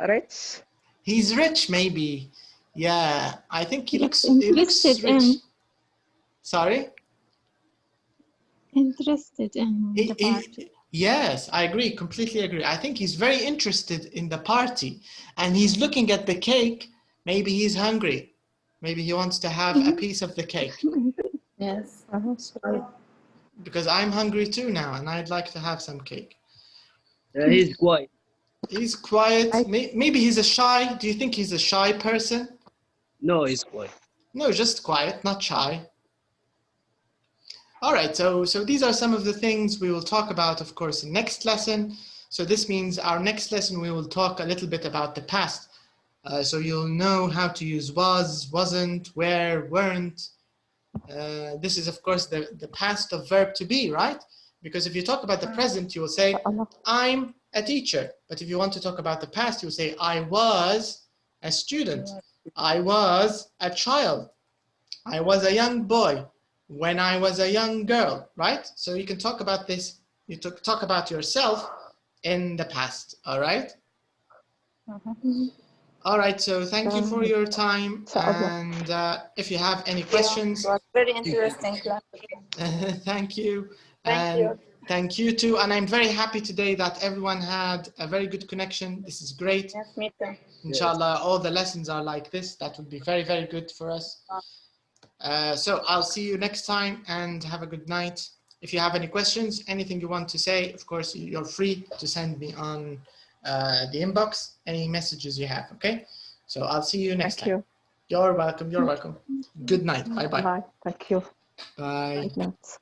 rich. He's rich, maybe. Yeah, I think he looks interested rich. in. Sorry? Interested in the party. Yes, I agree, completely agree. I think he's very interested in the party and he's looking at the cake. Maybe he's hungry. Maybe he wants to have a piece of the cake. yes. Because I'm hungry too now and I'd like to have some cake. He's quiet. He's quiet. Maybe he's a shy. Do you think he's a shy person? No, he's quiet. No, just quiet, not shy. All right, so these are some of the things we will talk about, of course, in next lesson. So this means our next lesson, we will talk a little bit about the past. So you'll know how to use was, wasn't, were, weren't. This is, of course, the past of verb to be, right? Because if you talk about the present, you will say, I'm a teacher. But if you want to talk about the past, you will say, I was a student. I was a child. I was a young boy. When I was a young girl, right? So you can talk about this, you talk about yourself in the past, all right? All right, so thank you for your time. And if you have any questions. It was very interesting class. Thank you. Thank you. Thank you too. And I'm very happy today that everyone had a very good connection. This is great. Yes, me too. Inshallah, all the lessons are like this. That would be very, very good for us. So I'll see you next time and have a good night. If you have any questions, anything you want to say, of course, you're free to send me on the inbox, any messages you have, okay? So I'll see you next time. You're welcome. You're welcome. Good night. Bye-bye. Bye. Thank you. Bye. Good night.